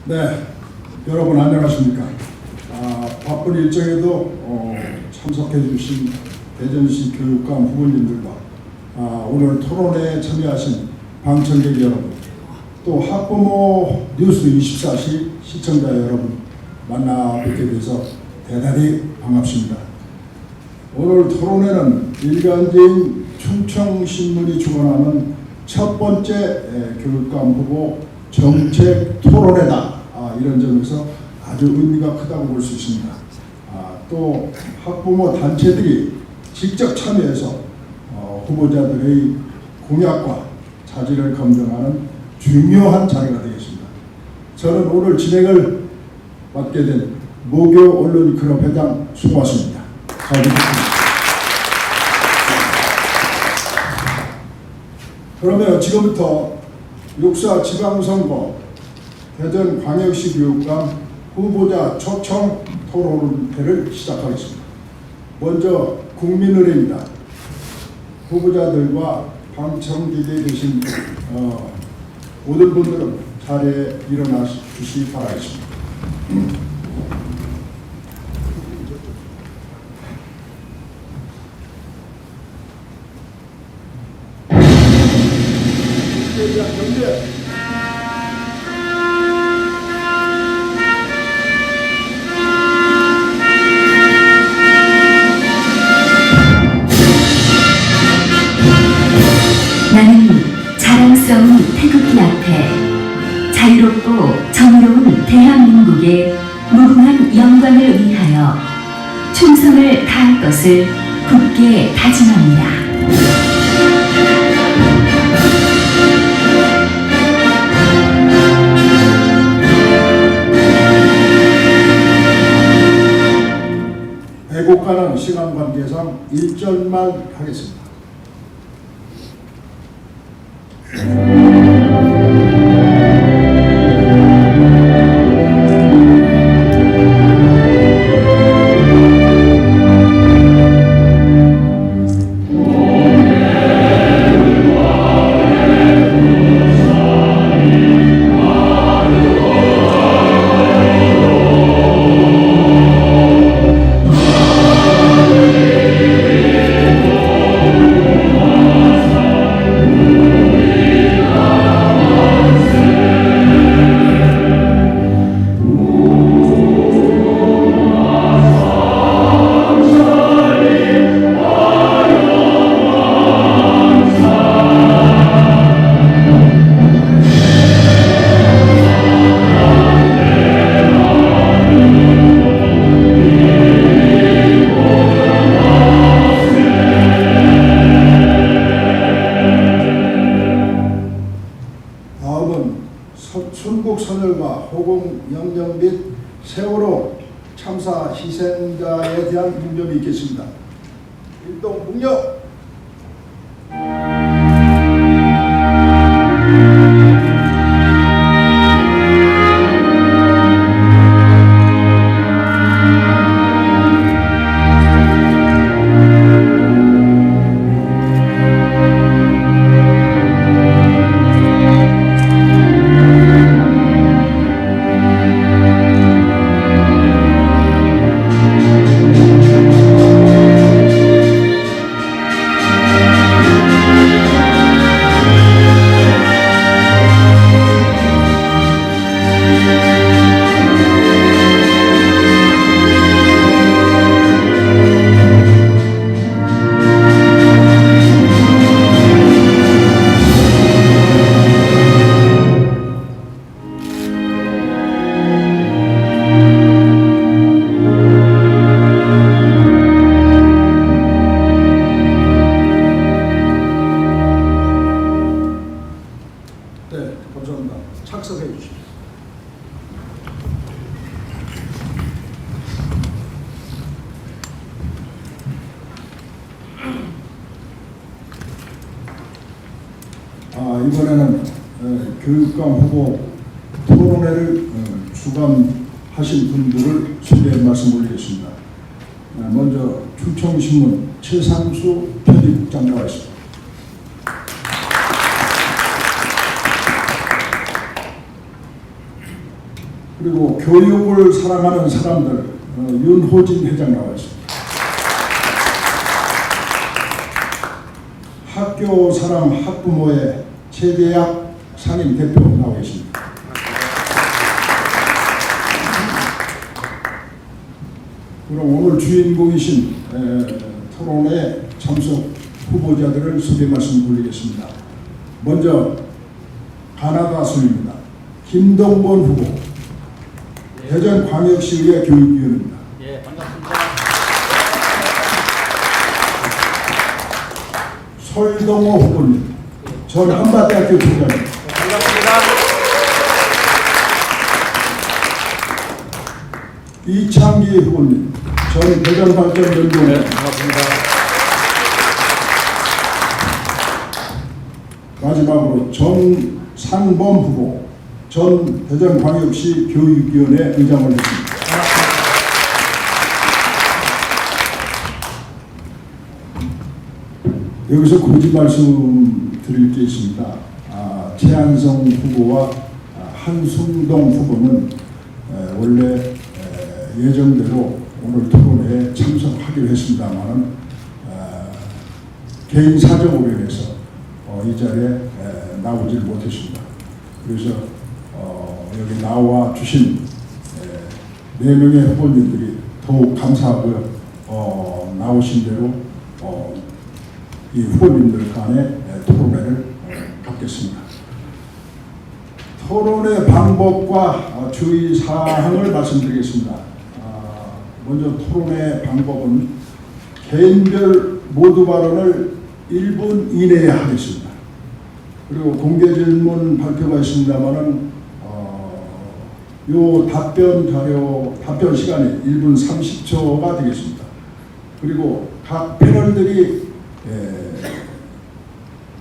네, 여러분 안녕하십니까. 바쁜 일정에도 참석해 주신 대전시 교육감 후보님들과 오늘 토론회에 참여하신 방청객 여러분, 또 학부모 뉴스 24시 시청자 여러분 만나 뵙게 돼서 대단히 반갑습니다. 오늘 토론회는 일간지인 충청신문이 주관하는 첫 번째 교육감 후보 정책 토론회다. 이런 점에서 아주 의미가 크다고 볼 수 있습니다. 또 학부모 단체들이 직접 참여해서 후보자들의 공약과 자질을 검증하는 중요한 자리가 되겠습니다. 저는 오늘 진행을 맡게 된 모교 언론클럽 회장 송화수입니다. 잘 부탁드립니다. 그러면 지금부터 6.4 지방선거 대전광역시 교육감 후보자 초청 토론회를 시작하겠습니다. 먼저 국민의례입니다. 후보자들과 방청객에 계신 모든 분들은 자리에 일어나 주시기 바라겠습니다. 나는 자랑스러운 태극기 앞에 자유롭고 정의로운 대한민국의 무궁한 영광을 위하여 충성을 다할 것을 굳게 다짐합니다. 왜곡하는 시간 관계상 1절만 하겠습니다. 순국선열과 호국영령 및 세월호 참사 희생자에 대한 묵념이 있겠습니다. 일동 묵념. 네, 감사합니다. 착석해 주십시오. 이번에는 교육감 후보 토론회를 주관하신 분들을 소개해 말씀 올리겠습니다. 먼저 충청신문 최상수 편집국장 나와 있습니다. 그리고 교육을 사랑하는 사람들 윤호진 회장 나와 있습니다. 학교 사람 학부모의 최대학 상임 대표 나와 계십니다. 그럼 오늘 주인공이신 토론회 참석 후보자들을 소개 말씀 드리겠습니다. 먼저 가나다 순입니다. 김동건 후보, 대전광역시의회 교육위원입니다. 예, 반갑습니다. 설동호 후보님, 전 한밭대학교 총장입니다. 반갑습니다. 이창기 후보님, 전 대전발전연구원. 네, 반갑습니다. 마지막으로 정상범 후보, 전 대전광역시 교육위원회 의장을 했습니다. 여기서 굳이 말씀드릴 게 있습니다. 최한성 후보와 한순동 후보는 원래 예정대로 오늘 토론회에 참석하기로 했습니다만 개인 사정으로 인해서 이 자리에 나오질 못했습니다. 그래서 여기 나와 주신 4명의 후보님들이 더욱 감사하고요. 나오신 대로 이 후보님들 간의 토론회를 갖겠습니다. 토론회 방법과 주의사항을 말씀드리겠습니다. 먼저 토론회 방법은 개인별 모두 발언을 1분 이내에 하겠습니다. 그리고 공개 질문 발표가 있습니다만은 요 답변 시간이 1분 30초가 되겠습니다. 그리고 각 패널들이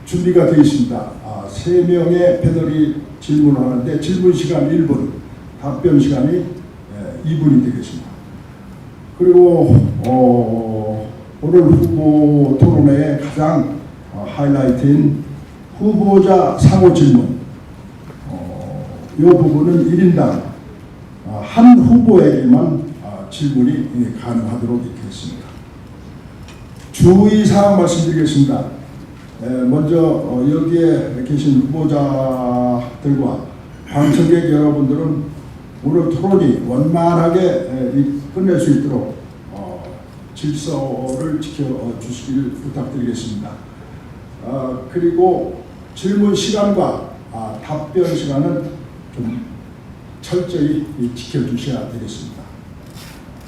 준비가 되어 있습니다. 3명의 패널이 질문을 하는데 질문 시간 1분, 답변 시간이 2분이 되겠습니다. 그리고 오늘 후보 토론회의 가장 하이라이트인 후보자 상호 질문, 이 부분은 1인당 한 후보에게만 질문이 가능하도록 이렇게 했습니다. 주의사항 말씀드리겠습니다. 먼저 여기에 계신 후보자들과 방청객 여러분들은 오늘 토론이 원만하게 끝낼 수 있도록 질서를 지켜주시길 부탁드리겠습니다. 그리고 질문 시간과 답변 시간은 좀 철저히 지켜주셔야 되겠습니다.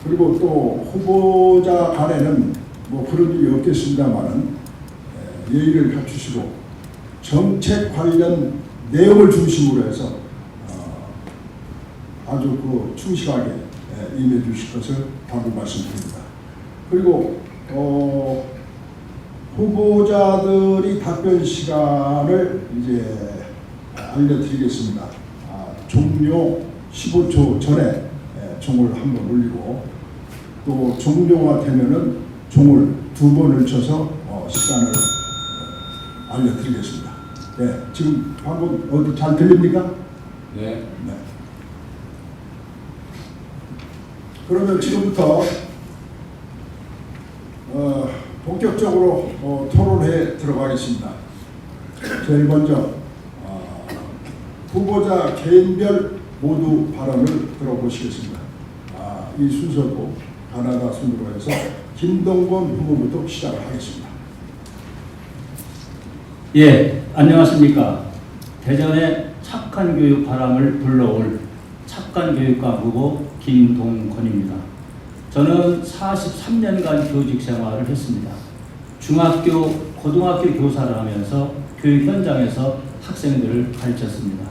그리고 또 후보자 간에는 뭐 그런 일이 없겠습니다만은 예의를 갖추시고 정책 관련 내용을 중심으로 해서 아주 충실하게 임해 주실 것을 당부 말씀드립니다. 그리고 후보자들이 답변 시간을 이제 알려드리겠습니다. 종료 15초 전에 종을 한번 울리고 또 종료가 되면은 종을 2번을 쳐서 시간을 알려드리겠습니다. 네, 지금 방금 어디 잘 들립니까? 네. 네. 그러면 지금부터 본격적으로 토론회에 들어가겠습니다. 제일 먼저 후보자 개인별 모두 발언을 들어보시겠습니다. 이 순서도 가나다 순으로 해서 김동건 후보부터 시작을 하겠습니다. 예, 안녕하십니까. 대전의 착한 교육 바람을 불러올 착한 교육감 후보 김동건입니다. 저는 43년간 교직 생활을 했습니다. 중학교, 고등학교 교사를 하면서 교육 현장에서 학생들을 가르쳤습니다.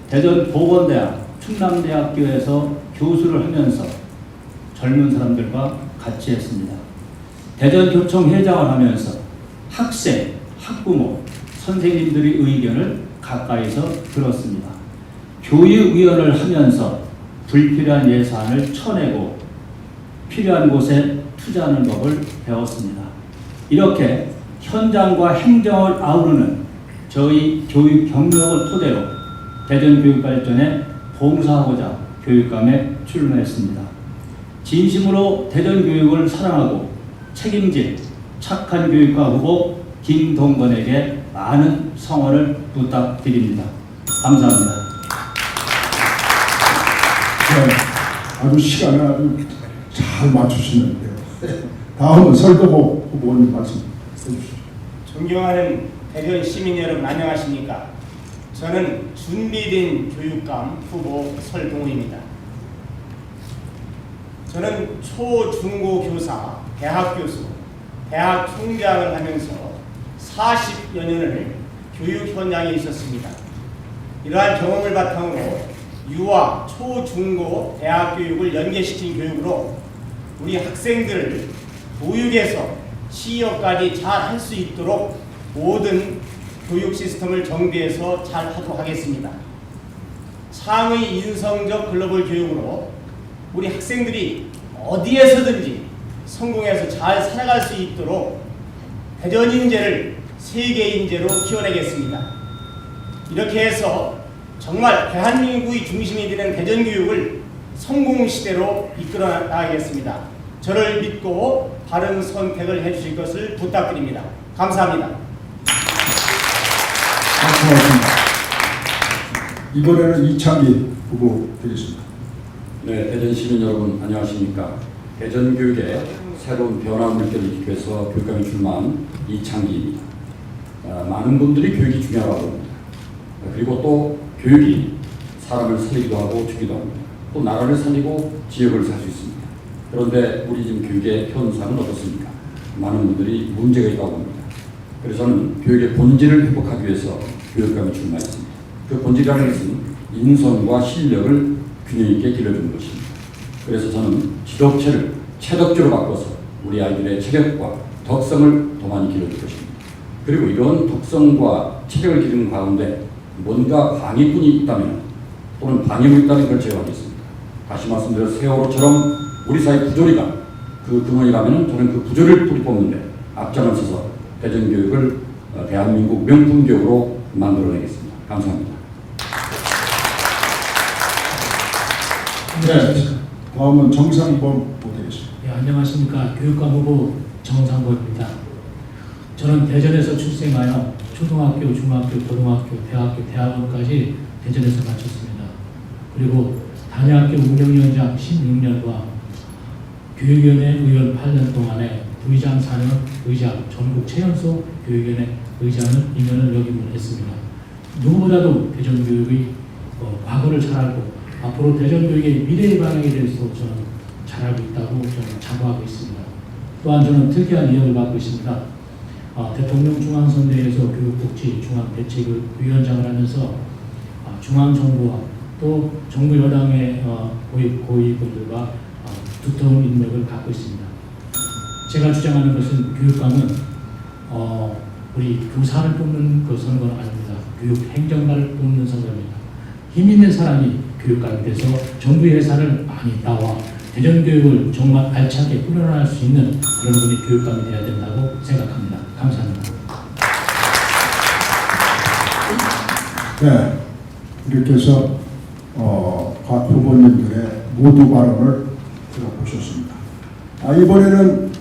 대전 보건대학, 충남대학교에서 교수를 하면서 젊은 사람들과 같이 했습니다. 대전교총 회장을 하면서 학생, 학부모, 선생님들의 의견을 가까이서 들었습니다. 교육위원을 하면서 불필요한 예산을 쳐내고 필요한 곳에 투자하는 법을 배웠습니다. 이렇게 현장과 행정을 아우르는 저희 교육 경력을 토대로 대전 교육 발전에 봉사하고자 교육감에 출마했습니다. 진심으로 대전교육을 사랑하고 책임질 착한 교육과 후보 김동건에게 많은 성원을 부탁드립니다. 감사합니다. 네, 아주 시간을 아주 잘 맞추시는데요. 다음은 설동호 후보님 말씀해 주시죠. 존경하는 대전 시민 여러분 안녕하십니까? 저는 준비된 교육감 후보 설동호입니다. 저는 초, 중고 교사, 대학 교수, 대학 총장을 하면서 40여 년을 교육 현장에 있었습니다. 이러한 경험을 바탕으로 유아, 초, 중고, 대학 교육을 연계시킨 교육으로 우리 학생들을 교육에서 취업까지 잘 할 수 있도록 모든 교육 시스템을 정비해서 잘 하도록 하겠습니다. 상의 인성적 글로벌 교육으로 우리 학생들이 어디에서든지 성공해서 잘 살아갈 수 있도록 대전 인재를 세계 인재로 키워내겠습니다. 이렇게 해서 정말 대한민국의 중심이 되는 대전 교육을 성공 시대로 이끌어 나가겠습니다. 저를 믿고 바른 선택을 해주실 것을 부탁드립니다. 감사합니다. 고맙습니다. 이번에는 이창기 후보 되겠습니다. 네, 대전 시민 여러분 안녕하십니까? 대전 교육에 새로운 변화 물결을 일으키기 위해서 교육감에 출마한 이창기입니다. 많은 분들이 교육이 중요하다고 합니다. 그리고 또 교육이 사람을 살리기도 하고 죽기도 합니다. 또 나라를 살리고 지역을 살 수 있습니다. 그런데 우리 지금 교육의 현상은 어떻습니까? 많은 분들이 문제가 있다고 합니다. 그래서 저는 교육의 본질을 회복하기 위해서 교육감에 출마했습니다. 그 본질이라는 것은 인성과 실력을 균형 있게 길러주는 것입니다. 그래서 저는 지도체를 체덕주로 바꿔서 우리 아이들의 체력과 덕성을 더 많이 길러줄 것입니다. 그리고 이런 덕성과 체력을 기르는 가운데 뭔가 방해꾼이 있다면 또는 방해물이 있다면 그걸 제어하겠습니다. 다시 말씀드려 세월호처럼 우리 사회 부조리가 그 근원이라면 저는 그 부조리를 뿌리 뽑는데 앞장을 서서 대전교육을 대한민국 명품교육으로 만들어내겠습니다. 감사합니다. 네, 다음은 정상범 후보 되겠습니다. 네, 안녕하십니까. 교육감 후보 정상범입니다. 저는 대전에서 출생하여 초등학교, 중학교, 고등학교, 대학교, 대학원까지 대전에서 마쳤습니다. 그리고 단여학교 운영위원장 16년과 교육위원회 의원 8년 동안에 부의장 4년, 의장, 전국 최연소 교육위원회 의장을 임명을 역임을 했습니다. 누구보다도 대전교육의 과거를 잘 알고 앞으로 대전교육의 미래의 방향에 대해서 저는 잘 알고 있다고 저는 자부하고 있습니다. 또한 저는 특이한 이력을 갖고 있습니다. 대통령 중앙선대위에서 교육복지 중앙대책위원장을 하면서 중앙정부와 또 정부 여당의 고위분들과 두터운 인맥을 갖고 있습니다. 제가 주장하는 것은 교육감은 우리 교사를 뽑는 그 선거는 아닙니다. 교육 행정가를 뽑는 선거입니다. 힘 있는 사람이 교육감이 돼서 정부의 예산을 많이 나와 대전교육을 정말 알차게 꾸려나갈 수 있는 그런 분이 교육감이 되어야 된다고 생각합니다. 감사합니다. 네, 이렇게 해서 각 후보님들의 모두 발언을 들어보셨습니다. 이번에는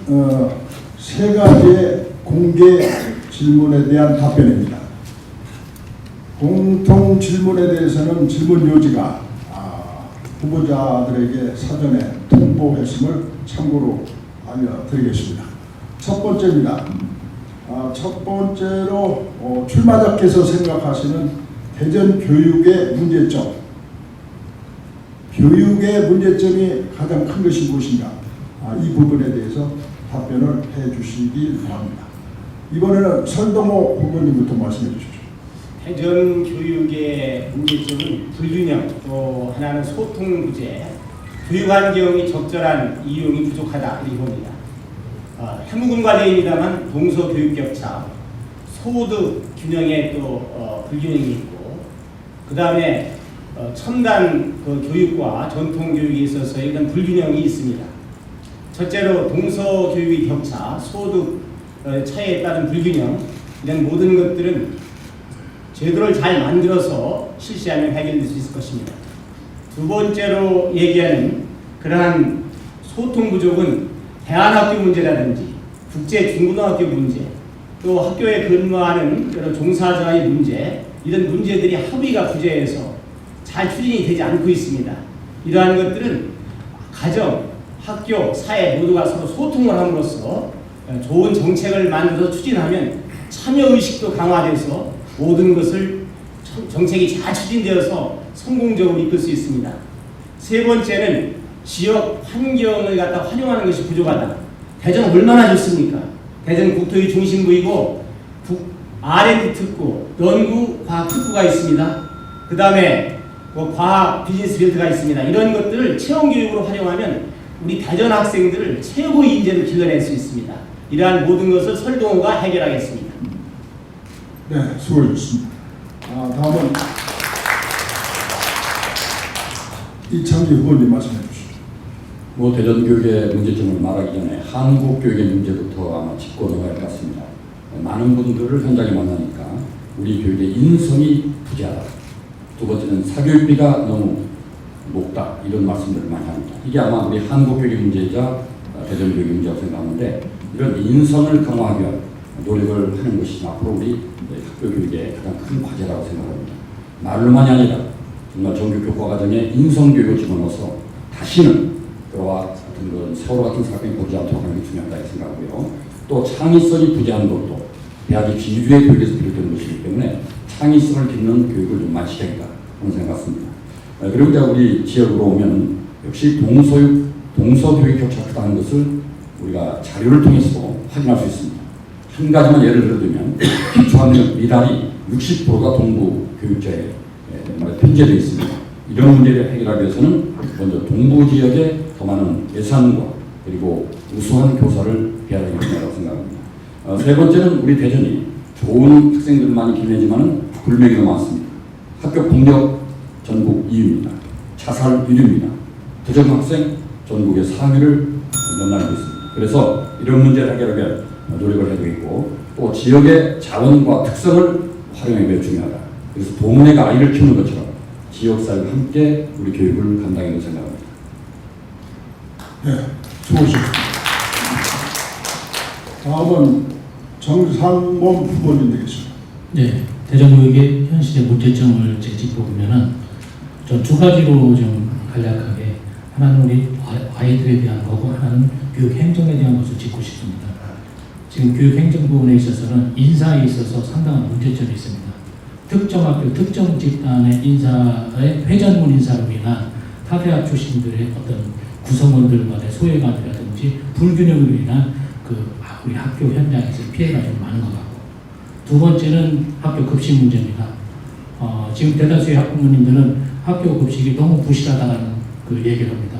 세 가지의 공개 질문에 대한 답변입니다. 공통 질문에 대해서는 질문 요지가 후보자들에게 사전에 통보했음을 참고로 알려드리겠습니다. 첫 번째입니다. 첫 번째로 출마자께서 생각하시는 대전 교육의 문제점, 교육의 문제점이 가장 큰 것이 무엇인가, 이 부분에 대해서 답변을 해주시기 바랍니다. 이번에는 설동호 후보님부터 말씀해 주십시오. 대전 교육의 문제점은 불균형, 또 하나는 소통 부재, 교육 환경이 적절한 이용이 부족하다 이렇게 봅니다. 현무군과제입니다만 동서 교육 격차, 소득 균형에 또 불균형이 있고, 그 다음에 첨단 교육과 전통 교육에 있어서 이런 불균형이 있습니다. 첫째로 동서 교육의 격차, 소득 차이에 따른 불균형, 이런 모든 것들은 제도를 잘 만들어서 실시하면 해결될 수 있을 것입니다. 두 번째로 얘기하는 그러한 소통 부족은 대안학교 문제라든지 국제 중고등학교 문제, 또 학교에 근무하는 여러 종사자의 문제, 이런 문제들이 합의가 부재해서 잘 추진이 되지 않고 있습니다. 이러한 것들은 가정, 학교, 사회 모두가 서로 소통을 함으로써 좋은 정책을 만들어서 추진하면 참여의식도 강화돼서 모든 것을 정책이 잘 추진되어서 성공적으로 이끌 수 있습니다. 세 번째는 지역 환경을 갖다 활용하는 것이 부족하다. 대전 얼마나 좋습니까? 대전 국토의 중심부이고 R&D 특구, 연구 과학 특구가 있습니다. 그 다음에 과학 비즈니스 필드가 있습니다. 이런 것들을 체험 교육으로 활용하면 우리 대전 학생들을 최고의 인재를 길러낼 수 있습니다. 이러한 모든 것을 설동호가 해결하겠습니다. 네, 수고하셨습니다. 다음은 이창기 후보님 말씀해 주시죠. 뭐 대전 교육의 문제점을 말하기 전에 한국 교육의 문제부터 아마 짚고 넘어갈 것 같습니다. 많은 분들을 현장에 만나니까 우리 교육의 인성이 부재하다. 두 번째는 사교육비가 너무 높다. 이런 말씀들을 많이 합니다. 이게 아마 우리 한국 교육의 문제이자 대전 교육의 문제라고 생각하는데, 이런 인성을 강화하기 위한 노력을 하는 것이 앞으로 우리 학교 교육의 가장 큰 과제라고 생각합니다. 말로만이 아니라 정말 정규 교과 과정에 인성 교육을 집어넣어서 다시는 그와 같은 그런 세월호 같은 사건이 보지 않도록 하는 게 중요하다 생각하고요. 또 창의성이 부재한 것도 대학이 비주의 교육에서 비롯되는 것이기 때문에 창의성을 기르는 교육을 좀 많이 시켜야겠다 하는 생각 같습니다. 그리고 이제 우리 지역으로 오면 역시 동서교육 격차가 크다는 것을 우리가 자료를 통해서도 확인할 수 있습니다. 한 가지만 예를 들면 기초학력 미달이 60%가 동부 교육자에 편제되어 있습니다. 이런 문제를 해결하기 위해서는 먼저 동부 지역에 더 많은 예산과 그리고 우수한 교사를 배워야 된다고 생각합니다. 세 번째는 우리 대전이 좋은 학생들만이 기내지만 불명이 너무 많습니다. 학교 폭력 전국 2위입니다. 자살 1위입니다. 부정 학생 전국의 3위를 넘나들고 있습니다. 그래서 이런 문제를 해결하기 위한 노력을 해야 되겠고, 또 지역의 자원과 특성을 활용하기 매우 중요하다. 그래서 동네가 아이를 키우는 것처럼 지역사회와 함께 우리 교육을 감당해야 생각합니다. 네, 수고하셨습니다. 다음은 정상범 후보님 되겠습니다. 네, 대전교육의 현실의 문제점을 짚어보면은 저 두 가지로 좀 간략하게, 하나는 우리 아이들에 대한 거고 하나는 교육 행정에 대한 것을 짚고 싶습니다. 지금 교육 행정 부분에 있어서는 인사에 있어서 상당한 문제점이 있습니다. 특정 학교, 특정 집단의 인사의 회전문 인사로 인한 타대학 출신들의 어떤 구성원들 간의 소외감이라든지 불균형으로 인한 우리 학교 현장에서 피해가 좀 많은 것 같고, 두 번째는 학교 급식 문제입니다. 지금 대다수의 학부모님들은 학교 급식이 너무 부실하다는 얘기를 합니다.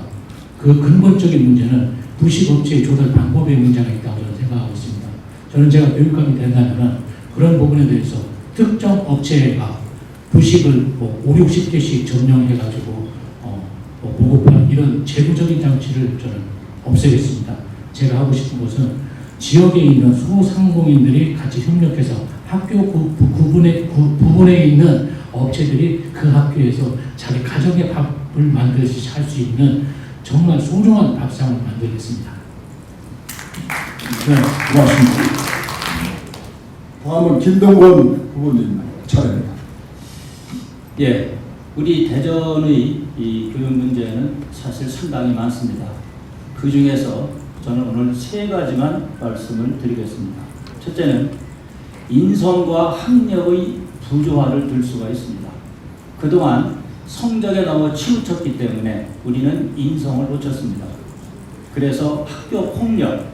그 근본적인 문제는 부식 업체의 조달 방법에 문제가 있다고 저는 생각하고 있습니다. 저는 제가 교육감이 된다면 그런 부분에 대해서 특정 업체가 부식을 5, 60개씩 점령해가지고 보급하는 이런 제도적인 장치를 저는 없애겠습니다. 제가 하고 싶은 것은 지역에 있는 소상공인들이 같이 협력해서 학교 부분에 있는 업체들이 그 학교에서 자기 가정의 밥을 만들듯이 할 수 있는 정말 소중한 밥상을 만들겠습니다. 네, 고맙습니다. 다음은 김동건 후보님 차례입니다. 예, 우리 대전의 이 교육 문제는 사실 상당히 많습니다. 그 중에서 저는 오늘 세 가지만 말씀을 드리겠습니다. 첫째는 인성과 학력의 부조화를 들 수가 있습니다. 그동안 성적에 너무 치우쳤기 때문에 우리는 인성을 놓쳤습니다. 그래서 학교 폭력,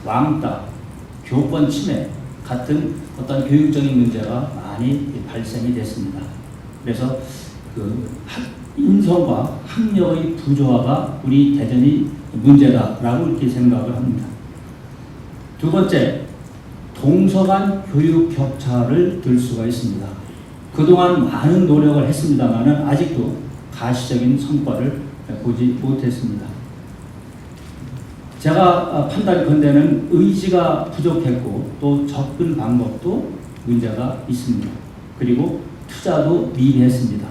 왕따, 교권 침해 같은 어떤 교육적인 문제가 많이 발생이 됐습니다. 그래서 인성과 학력의 부조화가 우리 대전이 문제다라고 이렇게 생각을 합니다. 두 번째, 동서 간 교육 격차를 들 수가 있습니다. 그동안 많은 노력을 했습니다만 아직도 가시적인 성과를 보지 못했습니다. 제가 판단컨대는 의지가 부족했고 또 접근 방법도 문제가 있습니다. 그리고 투자도 미비했습니다.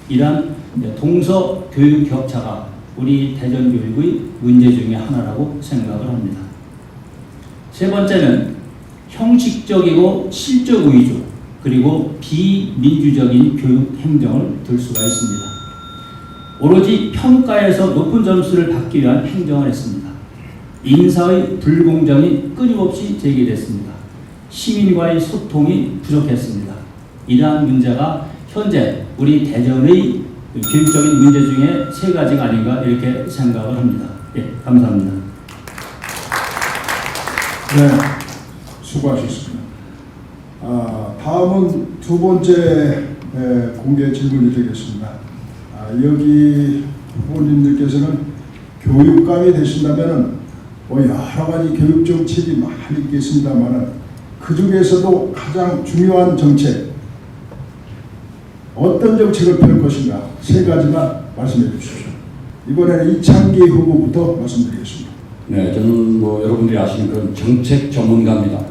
이러한 동서 교육 격차가 우리 대전 교육의 문제 중에 하나라고 생각을 합니다. 세 번째는 형식적이고 실적 위주 그리고 비민주적인 교육 행정을 들 수가 있습니다. 오로지 평가에서 높은 점수를 받기 위한 행정을 했습니다. 인사의 불공정이 끊임없이 제기됐습니다. 시민과의 소통이 부족했습니다. 이러한 문제가 현재 우리 대전의 교육적인 문제 중에 세 가지가 아닌가 이렇게 생각을 합니다. 예, 감사합니다. 네, 수고하셨습니다. 다음은 두 번째 공개 질문이 되겠습니다. 여기 후보님들께서는 교육감이 되신다면 여러 가지 교육 정책이 많이 있겠습니다만 그 중에서도 가장 중요한 정책 어떤 정책을 펼 것인가 세 가지만 말씀해 주십시오. 이번에는 이창기 후보부터 말씀드리겠습니다. 네, 저는 여러분들이 아시는 그런 정책 전문가입니다.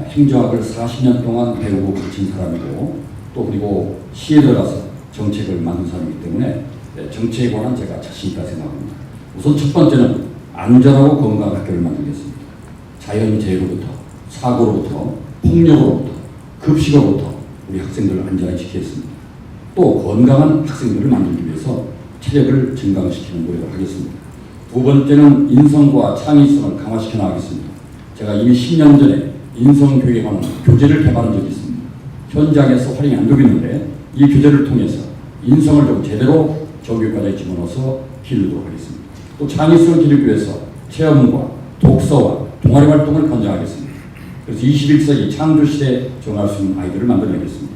행정학을 40년 동안 배우고 가르친 사람이고 또 그리고 시에 들어가서 정책을 만든 사람이기 때문에 정책에 관한 제가 자신 있다 생각합니다. 우선 첫 번째는 안전하고 건강한 학교를 만들겠습니다. 자연재해로부터 사고로부터 폭력으로부터 급식으로부터 우리 학생들을 안전하게 지키겠습니다. 또 건강한 학생들을 만들기 위해서 체력을 증강시키는 노력을 하겠습니다. 두 번째는 인성과 창의성을 강화시켜 나가겠습니다. 제가 이미 10년 전에 인성교육에 관한 교재를 개발한 적이 있습니다. 현장에서 활용이 안 되고 있는데 이 교재를 통해서 인성을 좀 제대로 정교육과정에 집어넣어서 기르도록 하겠습니다. 또 창의성을 기르기 위해서 체험과 독서와 동아리 활동을 권장하겠습니다. 그래서 21세기 창조시대에 정할 수 있는 아이들을 만들어내겠습니다.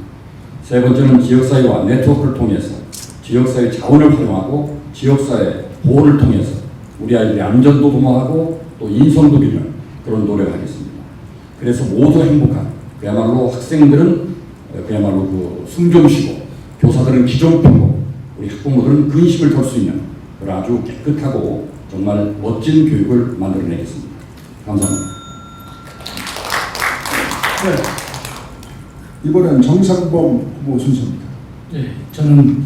세 번째는 지역사회와 네트워크를 통해서 지역사회 자원을 활용하고 지역사회 보호를 통해서 우리 아이들의 안전도 도모하고 또 인성도 기르는 그런 노력을 하겠습니다. 그래서 모두 행복한 그야말로 학생들은 그야말로 숨 좀 쉬고 교사들은 기 좀 펴고 우리 학부모들은 근심을 덜 수 있는 그런 아주 깨끗하고 정말 멋진 교육을 만들어내겠습니다. 감사합니다. 네, 이번엔 정상범 후보 순서입니다. 네, 저는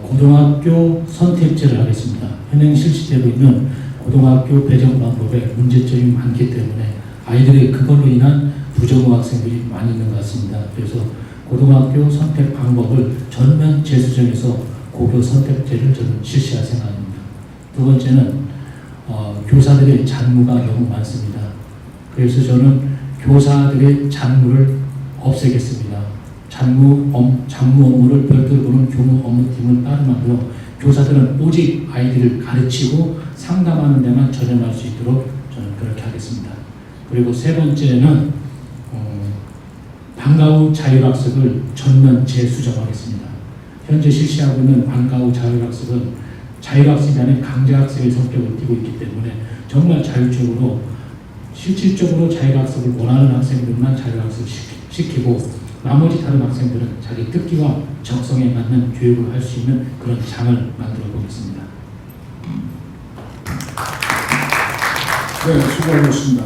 고등학교 선택제를 하겠습니다. 현행 실시되고 있는 고등학교 배정 방법에 문제점이 많기 때문에 아이들이 그걸로 인한 부적응 학생들이 많이 있는 것 같습니다. 그래서 고등학교 선택 방법을 전면 재수정해서 고교 선택제를 저는 실시할 생각입니다. 두 번째는 교사들의 잔무가 너무 많습니다. 그래서 저는 교사들의 잔무를 없애겠습니다. 잔무 업무를 별도로 보는 교무 업무팀을 따름하고요. 교사들은 오직 아이들을 가르치고 상담하는 데만 전념할 수 있도록 저는 그렇게 하겠습니다. 그리고 세 번째는 방과 후 자율학습을 전면 재수정하겠습니다. 현재 실시하고 있는 방과 후 자율학습은 자율학습이 아닌 강제학습의 성격을 띠고 있기 때문에 정말 자율적으로 실질적으로 자율학습을 원하는 학생들만 자율학습 시키고 나머지 다른 학생들은 자기 특기와 적성에 맞는 교육을 할 수 있는 그런 장을 만들어 보겠습니다. 네, 수고하셨습니다.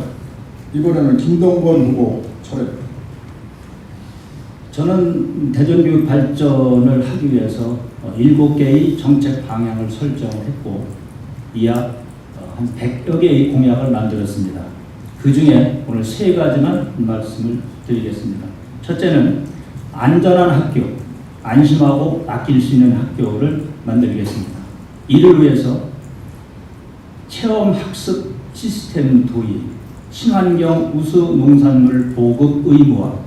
이번에는 김동건 후보 차례입니다. 저는 대전교육 발전을 하기 위해서 7개의 정책 방향을 설정했고 이약 한 100여 개의 공약을 만들었습니다. 그 중에 오늘 세 가지만 말씀을 드리겠습니다. 첫째는 안전한 학교, 안심하고 아낄 수 있는 학교를 만들겠습니다. 이를 위해서 체험학습 시스템 도입, 친환경 우수 농산물 보급 의무화,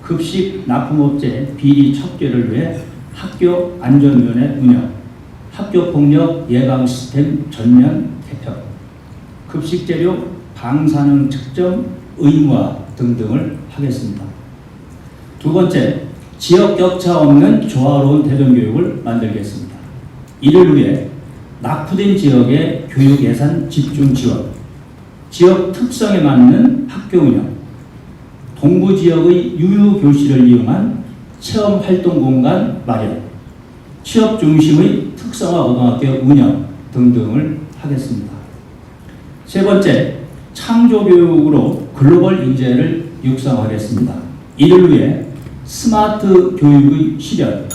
급식 납품업체 비리 척결을 위해 학교 안전위원회 운영, 학교폭력 예방 시스템 전면 개편, 급식재료 방사능 측정 의무화 등등을 하겠습니다. 두 번째, 지역 격차 없는 조화로운 대전교육을 만들겠습니다. 이를 위해 낙후된 지역의 교육 예산 집중 지원, 지역 특성에 맞는 학교 운영, 동부 지역의 유휴 교실을 이용한 체험 활동 공간 마련, 취업 중심의 특성화 고등학교 운영 등등을 하겠습니다. 세 번째, 창조 교육으로 글로벌 인재를 육성하겠습니다. 이를 위해 스마트 교육의 실현,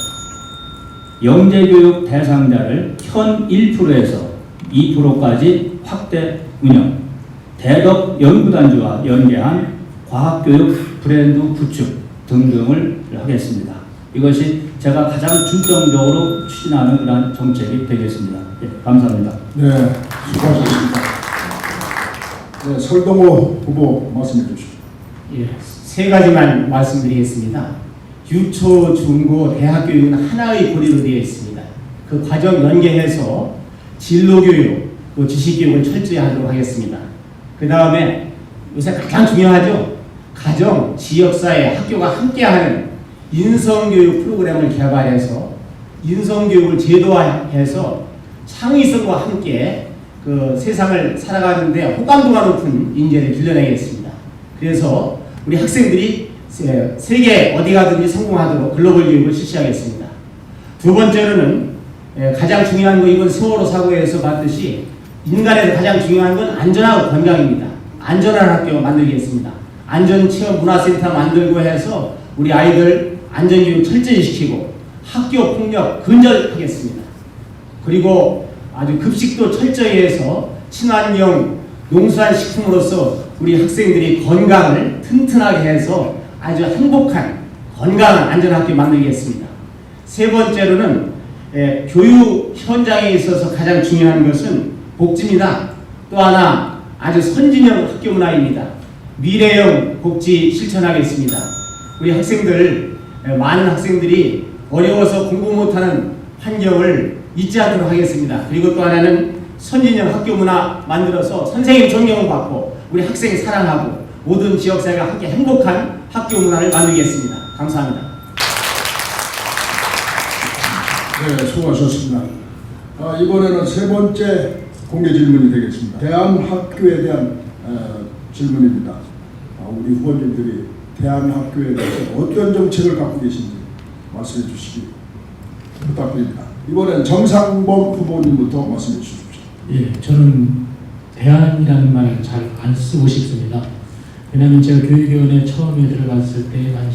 영재교육 대상자를 현 1%에서 2%까지 확대 운영, 대덕 연구단지와 연계한 과학교육 브랜드 구축 등등을 하겠습니다. 이것이 제가 가장 중점적으로 추진하는 그런 정책이 되겠습니다. 예, 감사합니다. 네, 수고하셨습니다. 네, 설동호 후보 말씀해 주십시오. 예, 세 가지만 말씀드리겠습니다. 유초, 중고, 대학 교육은 하나의 고리로 되어 있습니다. 그 과정 연계해서 진로교육, 또 지식교육을 철저히 하도록 하겠습니다. 그 다음에 요새 가장 중요하죠. 가정, 지역사회, 학교가 함께하는 인성교육 프로그램을 개발해서 인성교육을 제도화해서 창의성과 함께 그 세상을 살아가는데 호감도가 높은 인재를 길러내겠습니다. 그래서 우리 학생들이 세계 어디 가든지 성공하도록 글로벌 교육을 실시하겠습니다. 두 번째로는 가장 중요한 거 이번 세월호 사고에서 봤듯이 인간에서 가장 중요한 건 안전하고 건강입니다. 안전한 학교 만들겠습니다. 안전체험 문화센터 만들고 해서 우리 아이들 안전교육 철저히 시키고 학교 폭력 근절하겠습니다. 그리고 아주 급식도 철저히 해서 친환경 농수산 식품으로서 우리 학생들이 건강을 튼튼하게 해서 아주 행복한 건강한 안전학교 만들겠습니다. 세 번째로는 교육 현장에 있어서 가장 중요한 것은 복지입니다. 또 하나 아주 선진형 학교 문화입니다. 미래형 복지 실천하겠습니다. 우리 학생들, 많은 학생들이 어려워서 공부 못하는 환경을 잊지 않도록 하겠습니다. 그리고 또 하나는 선진형 학교 문화 만들어서 선생님 존경을 받고 우리 학생 사랑하고 모든 지역사회가 함께 행복한 학교 문화를 만들겠습니다. 감사합니다. 네, 수고하셨습니다. 이번에는 세 번째 공개 질문이 되겠습니다. 대한학교에 대한 질문입니다. 우리 후보님들이 대한학교에 대해서 어떤 정책을 갖고 계신지 말씀해 주시기 부탁드립니다. 이번엔 정상범 후보님부터 말씀해 주십시오. 예, 저는 대안이라는 말을 잘 안 쓰고 싶습니다. 왜냐하면 제가 교육위원회 처음에 들어갔을 때 한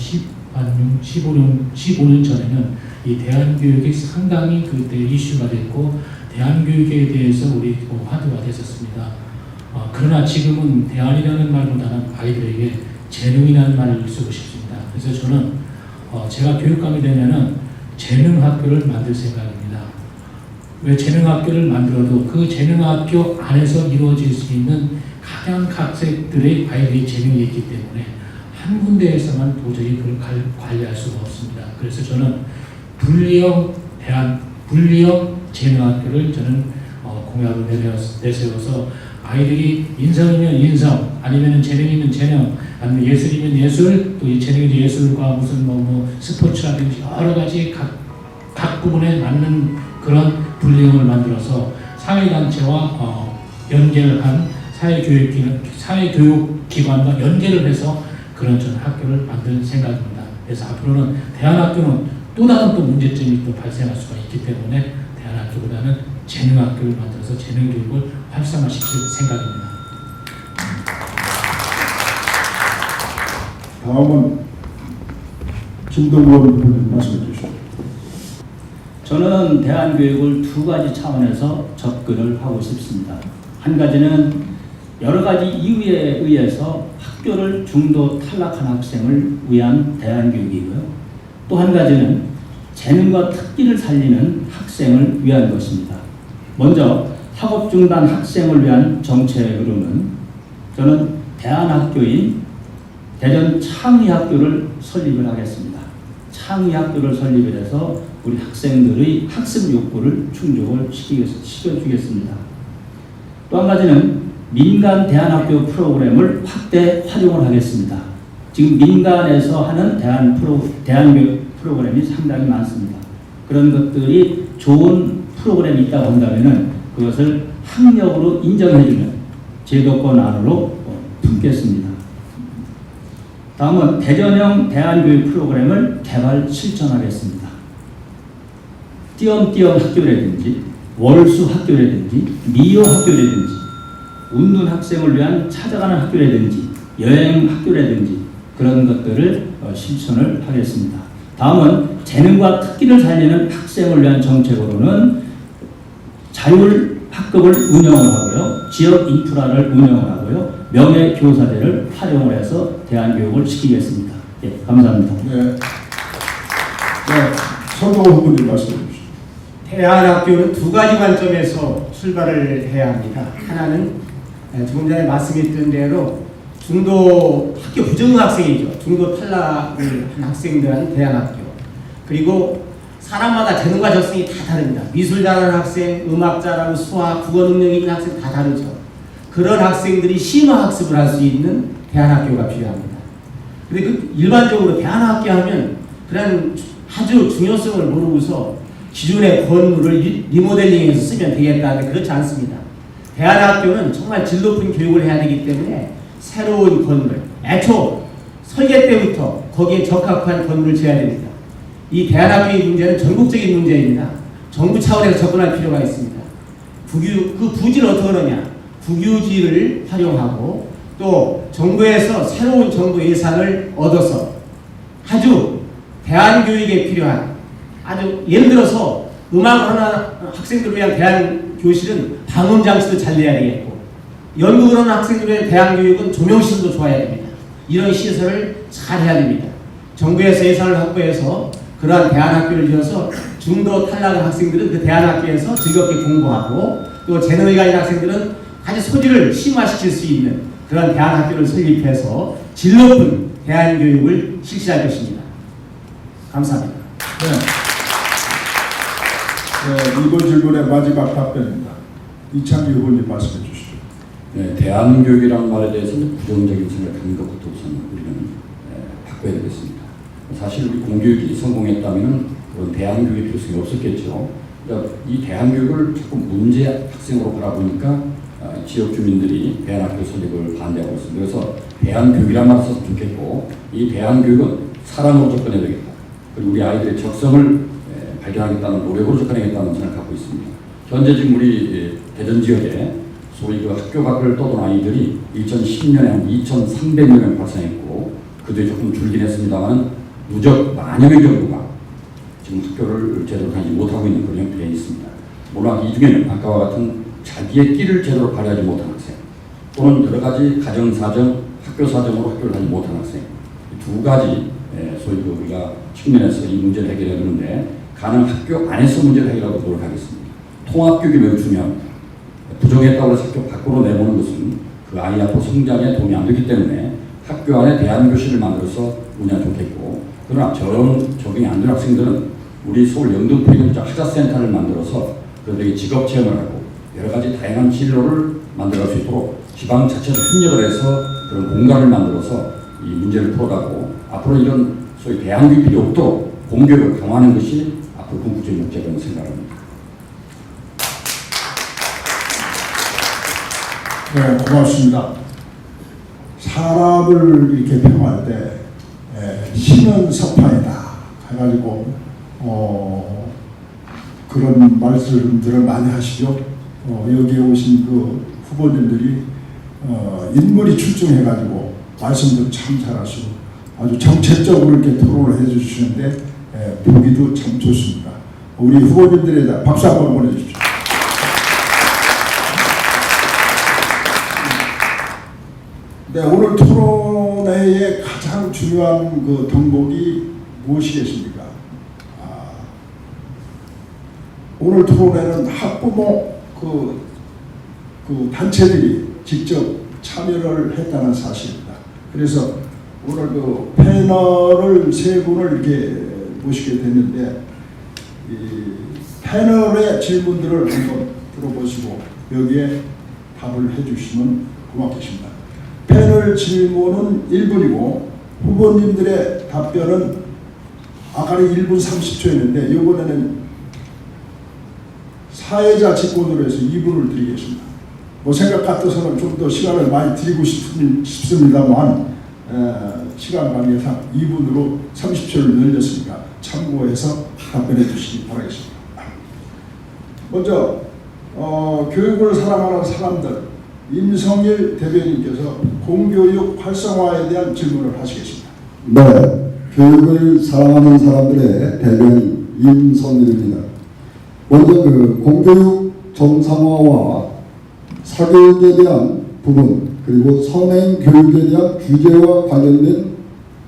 15년 전에는 이 대안교육이 상당히 그때 이슈가 됐고 대안교육에 대해서 우리 화두가 됐었습니다. 그러나 지금은 대안이라는 말보다는 아이들에게 재능이라는 말을 쓰고 싶습니다. 그래서 저는 제가 교육감이 되면은 재능학교를 만들 생각입니다. 왜 재능학교를 만들어도 그 재능학교 안에서 이루어질 수 있는 각양각색들의 아이들의 재능이 있기 때문에 한 군데에서만 도저히 그걸 관리할 수가 없습니다. 그래서 저는 분리형 재능학교를 저는 공약을 내세워서 아이들이 인성이면 인성, 아니면 재능이면 재능, 아니면 예술이면 예술, 또 이 재능이면 예술과 무슨 스포츠라든지 여러 가지 각 부분에 맞는 그런 분리형을 만들어서 사회단체와 연계를 한 사회교육기관과 연계를 해서 그런 저는 학교를 만들 생각입니다. 그래서 앞으로는 대안학교는 또 다른 문제점이 또 발생할 수가 있기 때문에 대안학교보다는 재능학교를 만들어서 재능교육을 활성화시킬 생각입니다. 다음은 김동건 후보님 말씀해 주십시오. 저는 대안교육을 두 가지 차원에서 접근을 하고 싶습니다. 한 가지는 여러 가지 이유에 의해서 학교를 중도 탈락한 학생을 위한 대안교육이고요. 또 한 가지는 재능과 특기를 살리는 학생을 위한 것입니다. 먼저 학업 중단 학생을 위한 정책으로는 저는 대안학교인 대전 창의학교를 설립을 하겠습니다. 창의학교를 설립을 해서 우리 학생들의 학습 욕구를 충족을 시켜주겠습니다. 또 한 가지는 민간 대안학교 프로그램을 확대 활용을 하겠습니다. 지금 민간에서 하는 대안교육 프로그램이 상당히 많습니다. 그런 것들이 좋은 프로그램이 있다고 한다면 그것을 학력으로 인정해주는 제도권 안으로 품겠습니다. 다음은 대전형 대안교육 프로그램을 개발 실천하겠습니다. 띄엄띄엄 학교라든지 월수 학교라든지 미호 학교라든지 운둔 학생을 위한 찾아가는 학교라든지 여행 학교라든지 그런 것들을 실천을 하겠습니다. 다음은 재능과 특기를 살리는 학생을 위한 정책으로는 자율 학급을 운영을 하고요. 지역 인프라를 운영을 하고요. 명예교사제를 활용을 해서 대안교육을 시키겠습니다. 예, 감사합니다. 네. 성동호 후보님 말씀해 주시죠. 대안학교는 두 가지 관점에서 출발을 해야 합니다. 하나는 조금 전에 말씀했던 대로 중도 학교 부정학생이죠. 중도 탈락을 한 학생들은 대안학교. 그리고 사람마다 재능과 적성이 다 다릅니다. 미술 잘하는 학생, 음악 잘하고 수학, 국어 능력이 있는 학생 다 다르죠. 그런 학생들이 심화 학습을 할 수 있는 대안학교가 필요합니다. 근데 그 일반적으로 대안학교 하면 그런 아주 중요성을 모르고서 기존의 건물을 리모델링해서 쓰면 되겠다는데 그렇지 않습니다. 대안학교는 정말 질 높은 교육을 해야 되기 때문에 새로운 건물, 애초 설계 때부터 거기에 적합한 건물을 지어야 됩니다. 이 대안학교의 문제는 전국적인 문제입니다. 정부 차원에서 접근할 필요가 있습니다. 그 부지를 어떻게 하느냐? 국유지를 활용하고 또 정부에서 새로운 정부 예산을 얻어서 아주 대안교육에 필요한 아주 예를 들어서 음악을 하는 학생들을 위한 대안교실은 방음장치도 잘 내야 되겠고 연극을 하는 학생들을 위한 대안교육은 조명시설도 좋아야 됩니다. 이런 시설을 잘 해야 됩니다. 정부에서 예산을 확보해서 그러한 대안학교를 지어서 중도 탈락한 학생들은 그 대안학교에서 즐겁게 공부하고 또 재능이 가진 학생들은 아주 소질을 심화시킬 수 있는 그런 대안학교를 설립해서 질 높은 대안교육을 실시할 것입니다. 감사합니다. 네, 이번 질문의 마지막 답변입니다. 이창기 의원님 말씀해 주시죠. 네, 대안교육이라는 말에 대해서는 부정적인 생각하는 것부터 우선 우리는 바꿔야 되겠습니다. 사실 우리 공교육이 성공했다면 그런 대안교육의 필요성이 없었겠죠. 그러니까 이 대안교육을 자꾸 문제 학생으로 바라보니까 지역 주민들이 대안학교 설립을 반대하고 있습니다. 그래서 대안교육이란 말을 써서 좋겠고 이 대안교육은 사랑으로 접근해야 되겠다. 그리고 우리 아이들의 적성을 발견하겠다는 노력으로 접근하겠다는 생각을 갖고 있습니다. 현재 지금 우리 대전 지역에 소위 그 학교 밖을 떠돈 아이들이 2010년에 한 2,300명 발생했고 그들이 조금 줄긴 했습니다만 누적 만여 명 정도가 지금 학교를 제대로 다니지 못하고 있는 그런 형태에 있습니다. 물론 이 중에는 아까와 같은 자기의 끼를 제대로 발휘하지 못한 학생 또는 여러 가지 가정 사정, 학교 사정으로 학교를 다니지 못한 학생 두 가지 소위 우리가 측면에서 이 문제를 해결해야 되는데 가능 학교 안에서 문제를 해결하도록 노력하겠습니다. 통합교육이 매우 중요합니다. 부정했다고 해서 학교 밖으로 내보는 것은 그 아이 앞으로 성장에 도움이 안 되기 때문에 학교 안에 대안교실을 만들어서 운영 좋겠고 그러나 적용이 안 되는 학생들은 우리 서울 영등포에 학자센터를 만들어서 그들에게 직업체험을 하고 여러 가지 다양한 진로를 만들어갈 수 있도록 지방자치도 협력을 해서 그런 공간을 만들어서 이 문제를 풀어가고 앞으로 이런 소위 대안교육이 필요 없도록 공교육을 강화하는 것이 앞으로 궁극적인 목표라고 생각합니다. 네, 고맙습니다. 사람을 이렇게 평할 때 신은 서파이다 해가지고 그런 말씀들을 많이 하시죠. 여기에 오신 그 후보님들이 인물이 출중해가지고 말씀도 참 잘하시고 아주 정책적으로 이렇게 토론을 해주시는데 보기도 참 좋습니다. 우리 후보님들에다 박수 한번 보내주십시오. 네, 오늘 토론회의 가장 중요한 그 덕목이 무엇이겠습니까? 오늘 토론회는 학부모 그 단체들이 직접 참여를 했다는 사실입니다. 그래서 오늘 그 패널을 세 분을 이렇게 모시게 됐는데 이 패널의 질문들을 한번 들어보시고 여기에 답을 해주시면 고맙겠습니다. 패널 질문은 1분이고 후보님들의 답변은 아까는 1분 30초였는데 이번에는 사회자 직권으로 해서 2분을 드리겠습니다. 뭐 생각 같아서는 좀 더 시간을 많이 드리고 싶습니다만 시간 관계상 2분으로 30초를 늘렸으니까 참고해서 답변해 주시기 바라겠습니다. 먼저 교육을 사랑하는 사람들 임성일 대변인께서 공교육 활성화에 대한 질문을 하시겠습니다. 네, 교육을 사랑하는 사람들의 대변인 임선일입니다. 먼저 공교육 정상화와 사교육에 대한 부분 그리고 선행 교육에 대한 규제와 관련된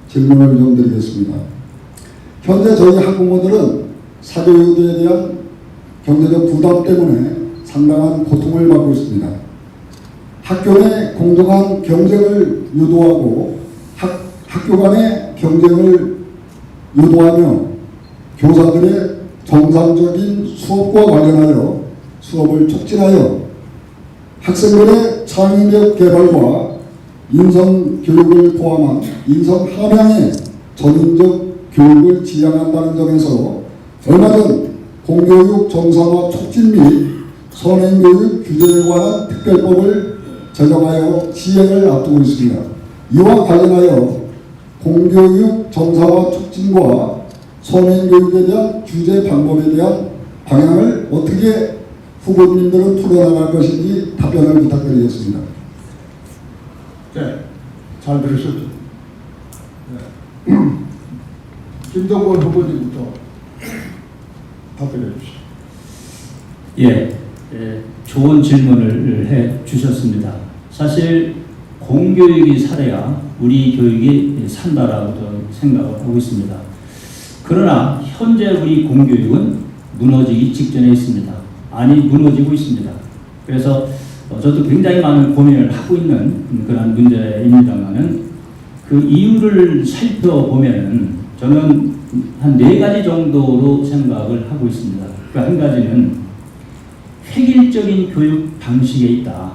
질문을 좀 드리겠습니다. 현재 저희 학부모들은 사교육에 대한 경제적 부담 때문에 상당한 고통을 받고 있습니다. 학교 내 공정한 경쟁을 유도하고 학교 간의 경쟁을 유도하며 교사들의 정상적인 수업과 관련하여 수업을 촉진하여 학생들의 창의력 개발과 인성 교육을 포함한 인성 함양의 전인적 교육을 지향한다는 점에서 얼마 전 공교육 정상화 촉진 및 선행교육 규제에 관한 특별법을 제정하여 시행을 앞두고 있습니다. 이와 관련하여 공교육 정상화 촉진과 선행교육에 대한 규제 방법에 대한 방향을 어떻게 후보님들은 풀어나갈 것인지 답변을 부탁드리겠습니다. 네, 잘 들으셨죠? 네. 김동건 후보님부터 답변해 주시죠. 예, 좋은 질문을 해 주셨습니다. 사실 공교육이 살아야 우리 교육이 산다라고 저는 생각을 하고 있습니다. 그러나 현재 우리 공교육은 무너지기 직전에 있습니다. 아니 무너지고 있습니다. 그래서 저도 굉장히 많은 고민을 하고 있는 그런 문제입니다만은 그 이유를 살펴보면은 저는 한 4가지 정도로 생각을 하고 있습니다. 그 한 가지는 획일적인 교육 방식에 있다.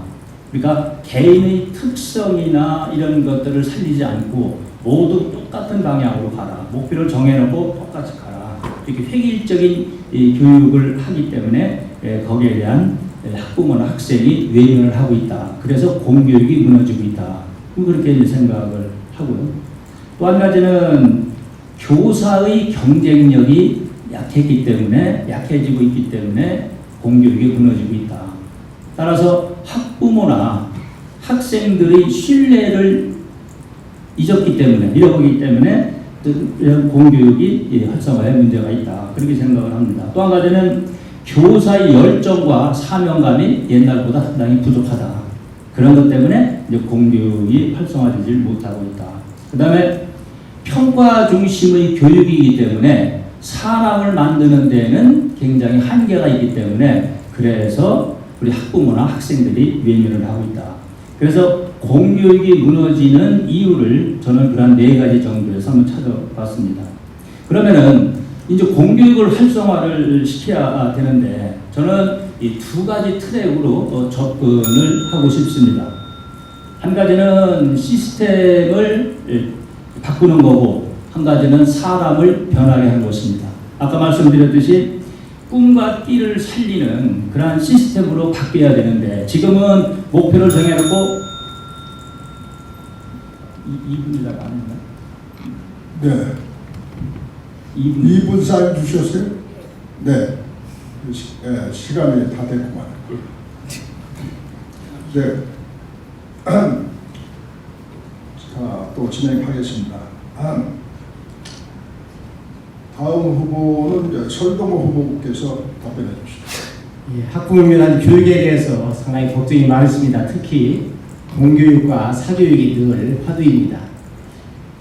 그러니까 개인의 특성이나 이런 것들을 살리지 않고 모두 똑같은 방향으로 가라. 목표를 정해놓고 똑같이 가라. 이렇게 획일적인 교육을 하기 때문에 거기에 대한 학부모나 학생이 외면을 하고 있다. 그래서 공교육이 무너지고 있다. 그렇게 생각을 하고요. 또 한 가지는 교사의 경쟁력이 약해지고 있기 때문에 공교육이 무너지고 있다. 따라서 학부모나 학생들의 신뢰를 잃어버리기 때문에 이런 공교육이 활성화에 문제가 있다. 그렇게 생각을 합니다. 또 한 가지는 교사의 열정과 사명감이 옛날보다 상당히 부족하다. 그런 것 때문에 이제 공교육이 활성화되지 못하고 있다. 그 다음에 평가 중심의 교육이기 때문에 사람을 만드는 데는 굉장히 한계가 있기 때문에 그래서 우리 학부모나 학생들이 외면을 하고 있다. 그래서 공교육이 무너지는 이유를 저는 그런 4가지 정도에서 한번 찾아봤습니다. 그러면은 이제 공교육을 활성화를 시켜야 되는데 저는 이 2가지 트랙으로 접근을 하고 싶습니다. 한 가지는 시스템을 바꾸는 거고 한 가지는 사람을 변하게 하는 것입니다. 아까 말씀드렸듯이 꿈과 끼를 살리는 그러한 시스템으로 바뀌어야 되는데 지금은 목표를 정해놓고 2분이라고 안 했나? 네. 2분 사인 주셨어요? 네. 시간이 다 됐구만. 네. 자, 또 진행하겠습니다. 다음 후보는 이제 설동호 후보께서 답변해 주시죠. 예, 학부모입니다. 교육에 대해서 상당히 걱정이 많습니다. 특히 공교육과 사교육이 늘 화두입니다.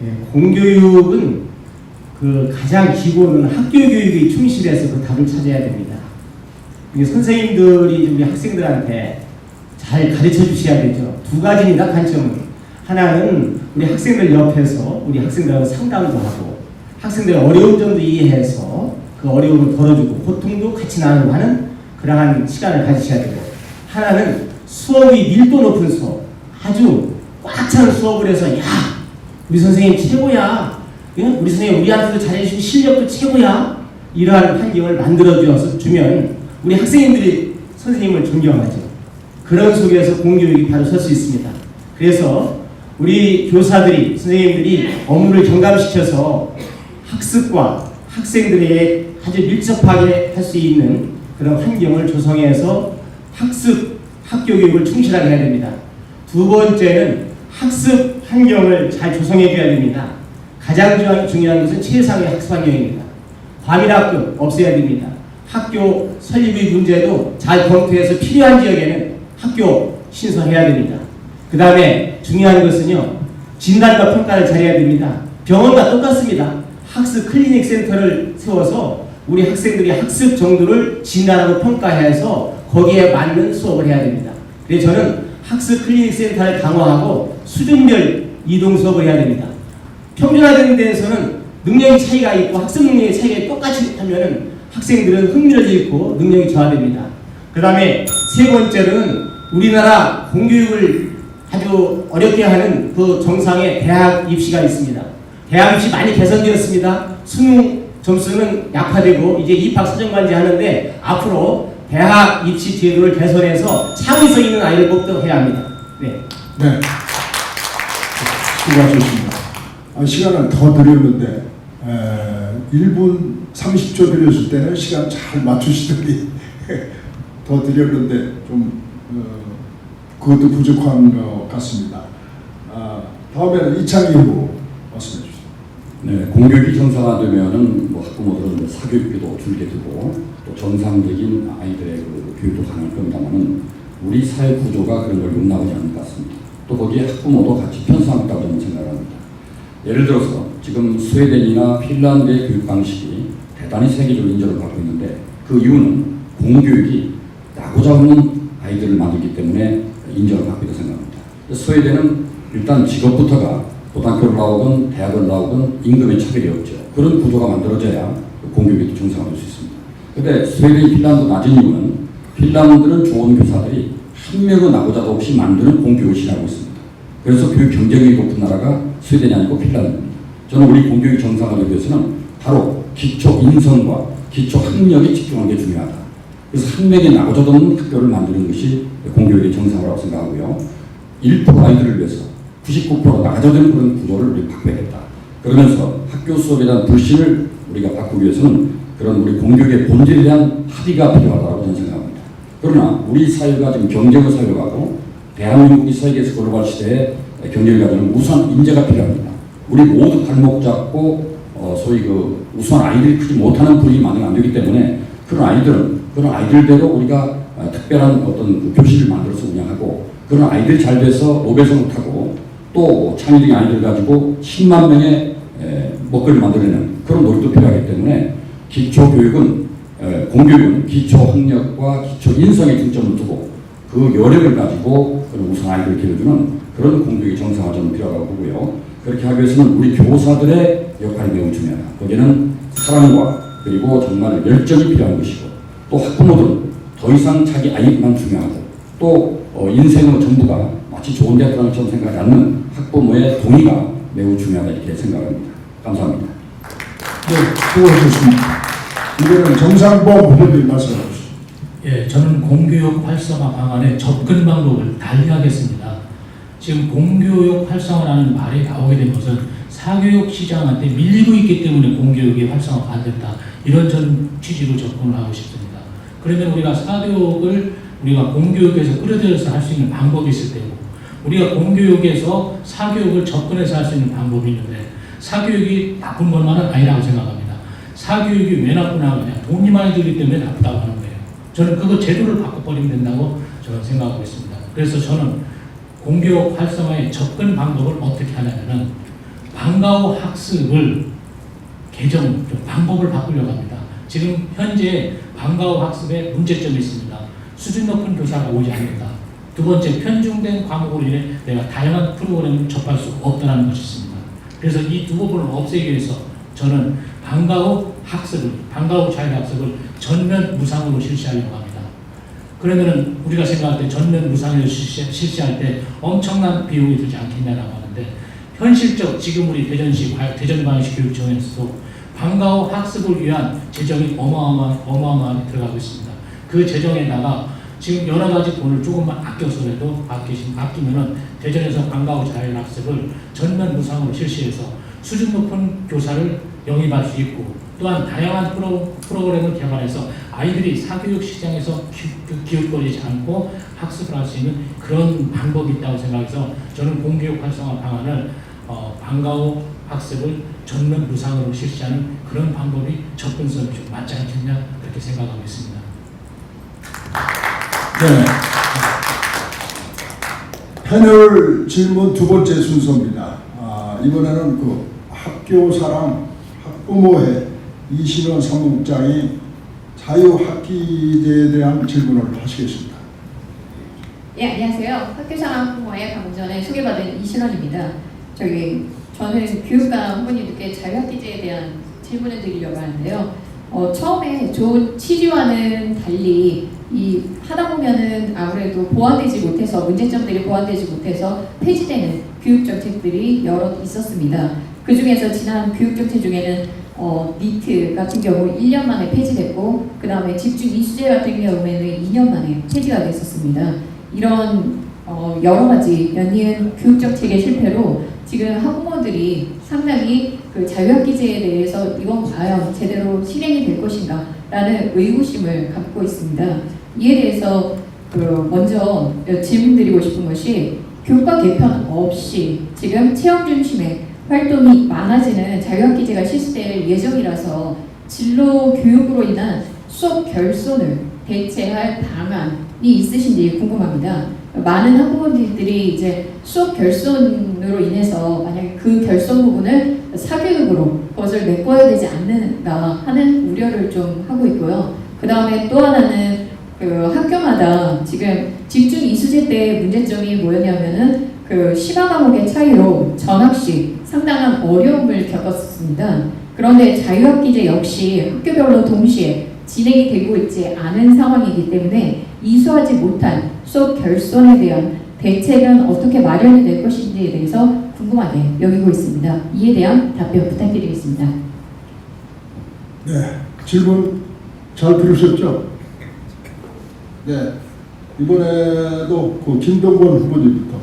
예, 공교육은 그 가장 기본은 학교 교육에 충실해서 그 답을 찾아야 됩니다. 선생님들이 우리 학생들한테 잘 가르쳐 주셔야 되죠. 2가지입니다. 관점은. 하나는 우리 학생들 옆에서 우리 학생들하고 상담도 하고 학생들의 어려운 점도 이해해서 그 어려움을 덜어주고 고통도 같이 나누고 하는 그러한 시간을 가지셔야 되고 하나는 수업이 밀도 높은 수업 아주 꽉 차는 수업을 해서 야 우리 선생님 최고야 우리 선생님 우리한테도 잘해주시고 실력도 최고야 이러한 환경을 만들어주면 우리 학생님들이 선생님을 존경하죠. 그런 속에서 공교육이 바로 설 수 있습니다. 그래서 우리 교사들이 선생님들이 업무를 경감시켜서 학습과 학생들에게 아주 밀접하게 할 수 있는 그런 환경을 조성해서 학습, 학교 교육을 충실하게 해야 됩니다. 2번째는 학습 환경을 잘 조성해 줘야 됩니다. 가장 중요한 것은 최상의 학습 환경입니다. 과밀학급 없애야 됩니다. 학교 설립의 문제도 잘 검토해서 필요한 지역에는 학교 신설해야 됩니다. 그 다음에 중요한 것은요, 진단과 평가를 잘해야 됩니다. 병원과 똑같습니다. 학습 클리닉 센터를 세워서 우리 학생들이 학습 정도를 진단하고 평가해서 거기에 맞는 수업을 해야 됩니다. 그래서 저는 학습 클리닉 센터를 강화하고 수준별 이동 수업을 해야 됩니다. 평준화되는 데에서는 능력의 차이가 있고 학습 능력의 차이가 똑같이 하면은 학생들은 흥미를 잃고 능력이 저하됩니다. 그 다음에 세 번째로는 우리나라 공교육을 아주 어렵게 하는 그 정상에 대학 입시가 있습니다. 대학 입시 많이 개선되었습니다. 수능 점수는 약화되고 이제 입학사정관제 하는데 앞으로 대학 입시 제도를 개선해서 창의성 있는 아이를 뽑도해야 합니다. 네. 네. 수고하셨습니다. 시간을 더 드렸는데 1분 30초 드렸을 때는 시간 잘 맞추시더니 더 드렸는데 좀 그것도 부족한 것 같습니다. 다음에는 이창기 후보 말씀해 주시죠. 네, 공교육이 정상화되면은 뭐 학부모들은 사교육비도 줄게 되고 또 정상적인 아이들의 그 교육도 가능할 겁니다만은 우리 사회 구조가 그런 걸 용납하지 않는 것 같습니다. 또 거기에 학부모도 같이 편성했다고 저는 생각을 합니다. 예를 들어서 지금 스웨덴이나 핀란드의 교육 방식이 대단히 세계적으로 인정을 받고 있는데 그 이유는 공교육이 나고자 없는 아이들을 만들기 때문에 인정을 받고 있다고 생각합니다. 스웨덴은 일단 직업부터가 고등학교를 나오건 대학을 나오건 임금의 차별이 없죠. 그런 구조가 만들어져야 공교육이 정상화될 수 있습니다. 그런데 스웨덴, 핀란드 낮은 이유는 핀란드는 좋은 교사들이 한 명의 나고자도 없이 만드는 공교육을 실하고 있습니다. 그래서 교육 경쟁력이 높은 나라가 스웨덴이 아니고 핀란드입니다. 저는 우리 공교육 정상화를 위해서는 바로 기초 인성과 기초 학력에 집중하는 게 중요하다. 그래서 한 명의 나고자도 없는 학교를 만드는 것이 공교육의 정상화라고 생각하고요. 1% 아이들을 위해서 99% 나가져되는 그런 구조를 우리 바꿔야겠다. 그러면서 학교 수업에 대한 불신을 우리가 바꾸기 위해서는 그런 우리 공교육의 본질에 대한 합의가 필요하다고 저는 생각합니다. 그러나 우리 사회가 지금 경쟁의 사회로 가고 대한민국이 세계에서 글로벌 시대에 경쟁을 가지는 우수한 인재가 필요합니다. 우리 모두 발목 잡고 소위 그 우수한 아이들이 크지 못하는 분위기 만들면 안 되기 때문에 그런 아이들대로 우리가 특별한 어떤 그 교실을 만들어서 운영하고 그런 아이들이 잘 돼서 노벨상을 타고 또 창의적인 아이들 가지고 10만 명의 먹거리를 만들어내는 그런 노력도 필요하기 때문에 기초교육은 공교육은 기초학력과 기초인성에 중점을 두고 그 여력을 가지고 그런 우수한 아이들을 기르주는 그런 공교육의 정상화점이 필요하다고 보고요. 그렇게 하기 위해서는 우리 교사들의 역할이 매우 중요하다. 거기에는 사랑과 그리고 정말 열정이 필요한 것이고 또 학부모들은 더 이상 자기 아이만 중요하고 또 인생의 전부가 마치 좋은 대학 들어가는 것처럼 생각하지 않는 학부모의 동의가 매우 중요하다 이렇게 생각합니다. 감사합니다. 네, 수고하셨습니다. 이번에는 정상범 후보님 말씀해 주시죠. 예, 저는 공교육 활성화 방안의 접근 방법을 달리하겠습니다. 지금 공교육 활성화라는 말이 나오게 된 것은 사교육 시장한테 밀리고 있기 때문에 공교육이 활성화가 안 됐다. 이런 전 취지로 접근을 하고 싶습니다. 그러면 우리가 사교육을 우리가 공교육에서 끌어들여서 할 수 있는 방법이 있을 때고 우리가 공교육에서 사교육을 접근해서 할 수 있는 방법이 있는데 사교육이 나쁜 것만은 아니라고 생각합니다. 사교육이 왜 나쁘냐 그냥 돈이 많이 들기 때문에 나쁘다고 하는 거예요. 저는 그거 제도를 바꿔버리면 된다고 저는 생각하고 있습니다. 그래서 저는 공교육 활성화의 접근 방법을 어떻게 하냐면은 방과 후 학습을 개정, 방법을 바꾸려고 합니다. 지금 현재 방과 후 학습에 문제점이 있습니다. 수준 높은 교사가 오지 않는다. 두 번째, 편중된 과목으로 인해 내가 다양한 프로그램을 접할 수 없다는 것이 있습니다. 그래서 이 두 부분을 없애기 위해서 저는 방과 후 학습을, 방과 후 자율학습을 전면 무상으로 실시하려고 합니다. 그러면은 우리가 생각할 때 전면 무상으로 실시할 때 엄청난 비용이 들지 않겠냐라고 하는데 현실적 지금 우리 대전광역시 교육청에서도 방과 후 학습을 위한 재정이 어마어마하게 들어가고 있습니다. 그 재정에다가 지금 여러 가지 돈을 조금만 아껴서라도 아끼면은 대전에서 방과 후 자율학습을 전면 무상으로 실시해서 수준 높은 교사를 영입할 수 있고 또한 다양한 프로그램을 개발해서 아이들이 사교육 시장에서 기웃거리지 않고 학습을 할 수 있는 그런 방법이 있다고 생각해서 저는 공교육 활성화 방안을 방과 후 학습을 전면 무상으로 실시하는 그런 방법이 접근성이 좀 맞지 않겠냐 그렇게 생각하고 있습니다. 네. 패널 질문 두 번째 순서입니다. 이번에는 그 학교사랑 학부모회 이신원 사무국장이 자유학기제에 대한 질문을 하시겠습니다. 예, 안녕하세요. 학교사랑 학부모회 방금 전에 소개받은 이신원입니다. 저는 교육감 후보님들께 자유학기제에 대한 질문을 드리려고 하는데요. 처음에 좋은 취지와는 달리 하다 보면은 아무래도 보완되지 못해서 문제점들이 보완되지 못해서 폐지되는 교육정책들이 여러 있었습니다. 그 중에서 지난 교육정책 중에는 니트 같은 경우 1년 만에 폐지됐고 그 다음에 집중 이수제 같은 경우에는 2년 만에 폐지가 됐었습니다. 이런 여러 가지 연이은 교육정책의 실패로 지금 학부모들이 상당히 그 자유학기제에 대해서 이건 과연 제대로 실행이 될 것인가 라는 의구심을 갖고 있습니다. 이에 대해서 먼저 질문드리고 싶은 것이 교과 개편 없이 지금 체험 중심의 활동이 많아지는 자유학기제가 실시될 예정이라서 진로 교육으로 인한 수업 결손을 대체할 방안이 있으신지 궁금합니다. 많은 학부모님들이 이제 수업 결손으로 인해서 만약에 그 결손 부분을 사교육으로 그것을 메꿔야 되지 않는가 하는 우려를 좀 하고 있고요. 그 다음에 또 하나는 학교마다 지금 집중 이수제 때 문제점이 뭐였냐면은 심화 과목의 차이로 전학시 상당한 어려움을 겪었습니다. 그런데 자유학기제 역시 학교별로 동시에 진행이 되고 있지 않은 상황이기 때문에 이수하지 못한 수업 결손에 대한 대책은 어떻게 마련이 될 것인지에 대해서 궁금하게 여기고 있습니다. 이에 대한 답변 부탁드리겠습니다. 네, 질문 잘 들으셨죠? 네, 이번에도 그 김동건 후보님부터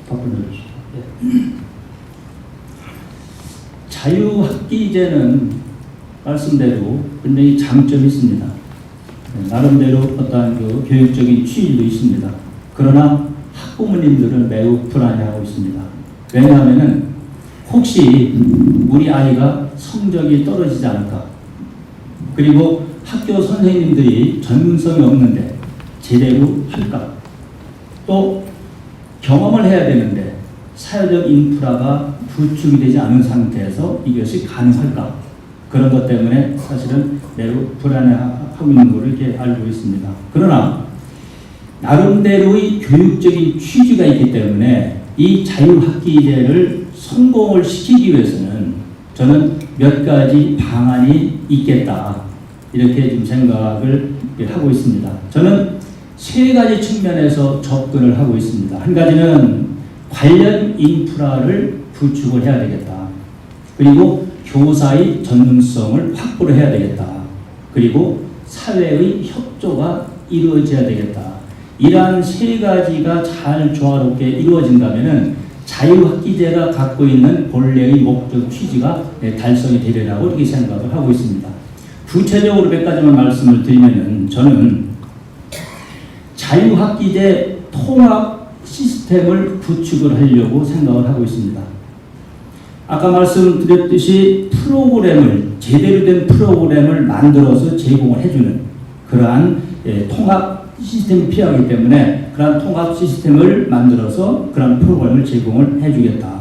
답변해 주시죠. 자유학기제는 말씀대로 굉장히 장점이 있습니다. 나름대로 어떠한 그 교육적인 취지도 있습니다. 그러나 학부모님들은 매우 불안해하고 있습니다. 왜냐하면은 혹시 우리 아이가 성적이 떨어지지 않을까? 그리고 학교 선생님들이 전문성이 없는데 제대로 할까? 또 경험을 해야 되는데 사회적 인프라가 구축이 되지 않은 상태에서 이것이 가능할까? 그런 것 때문에 사실은 매우 불안해하고 있는 것을 이렇게 알고 있습니다. 그러나 나름대로의 교육적인 취지가 있기 때문에 이 자유학기제를 성공을 시키기 위해서는 저는 몇 가지 방안이 있겠다 이렇게 좀 생각을 하고 있습니다. 저는 세 가지 측면에서 접근을 하고 있습니다. 한 가지는 관련 인프라를 구축을 해야 되겠다. 그리고 교사의 전문성을 확보를 해야 되겠다. 그리고 사회의 협조가 이루어져야 되겠다. 이러한 세 가지가 잘 조화롭게 이루어진다면 자유학기제가 갖고 있는 본래의 목적 취지가 달성이 되리라고 이렇게 생각을 하고 있습니다. 구체적으로 몇 가지만 말씀을 드리면은 저는 자유학기제 통합 시스템을 구축을 하려고 생각을 하고 있습니다. 아까 말씀드렸듯이 제대로 된 프로그램을 만들어서 제공을 해주는 그러한 통합 시스템이 필요하기 때문에 그러한 통합 시스템을 만들어서 그러한 프로그램을 제공을 해주겠다.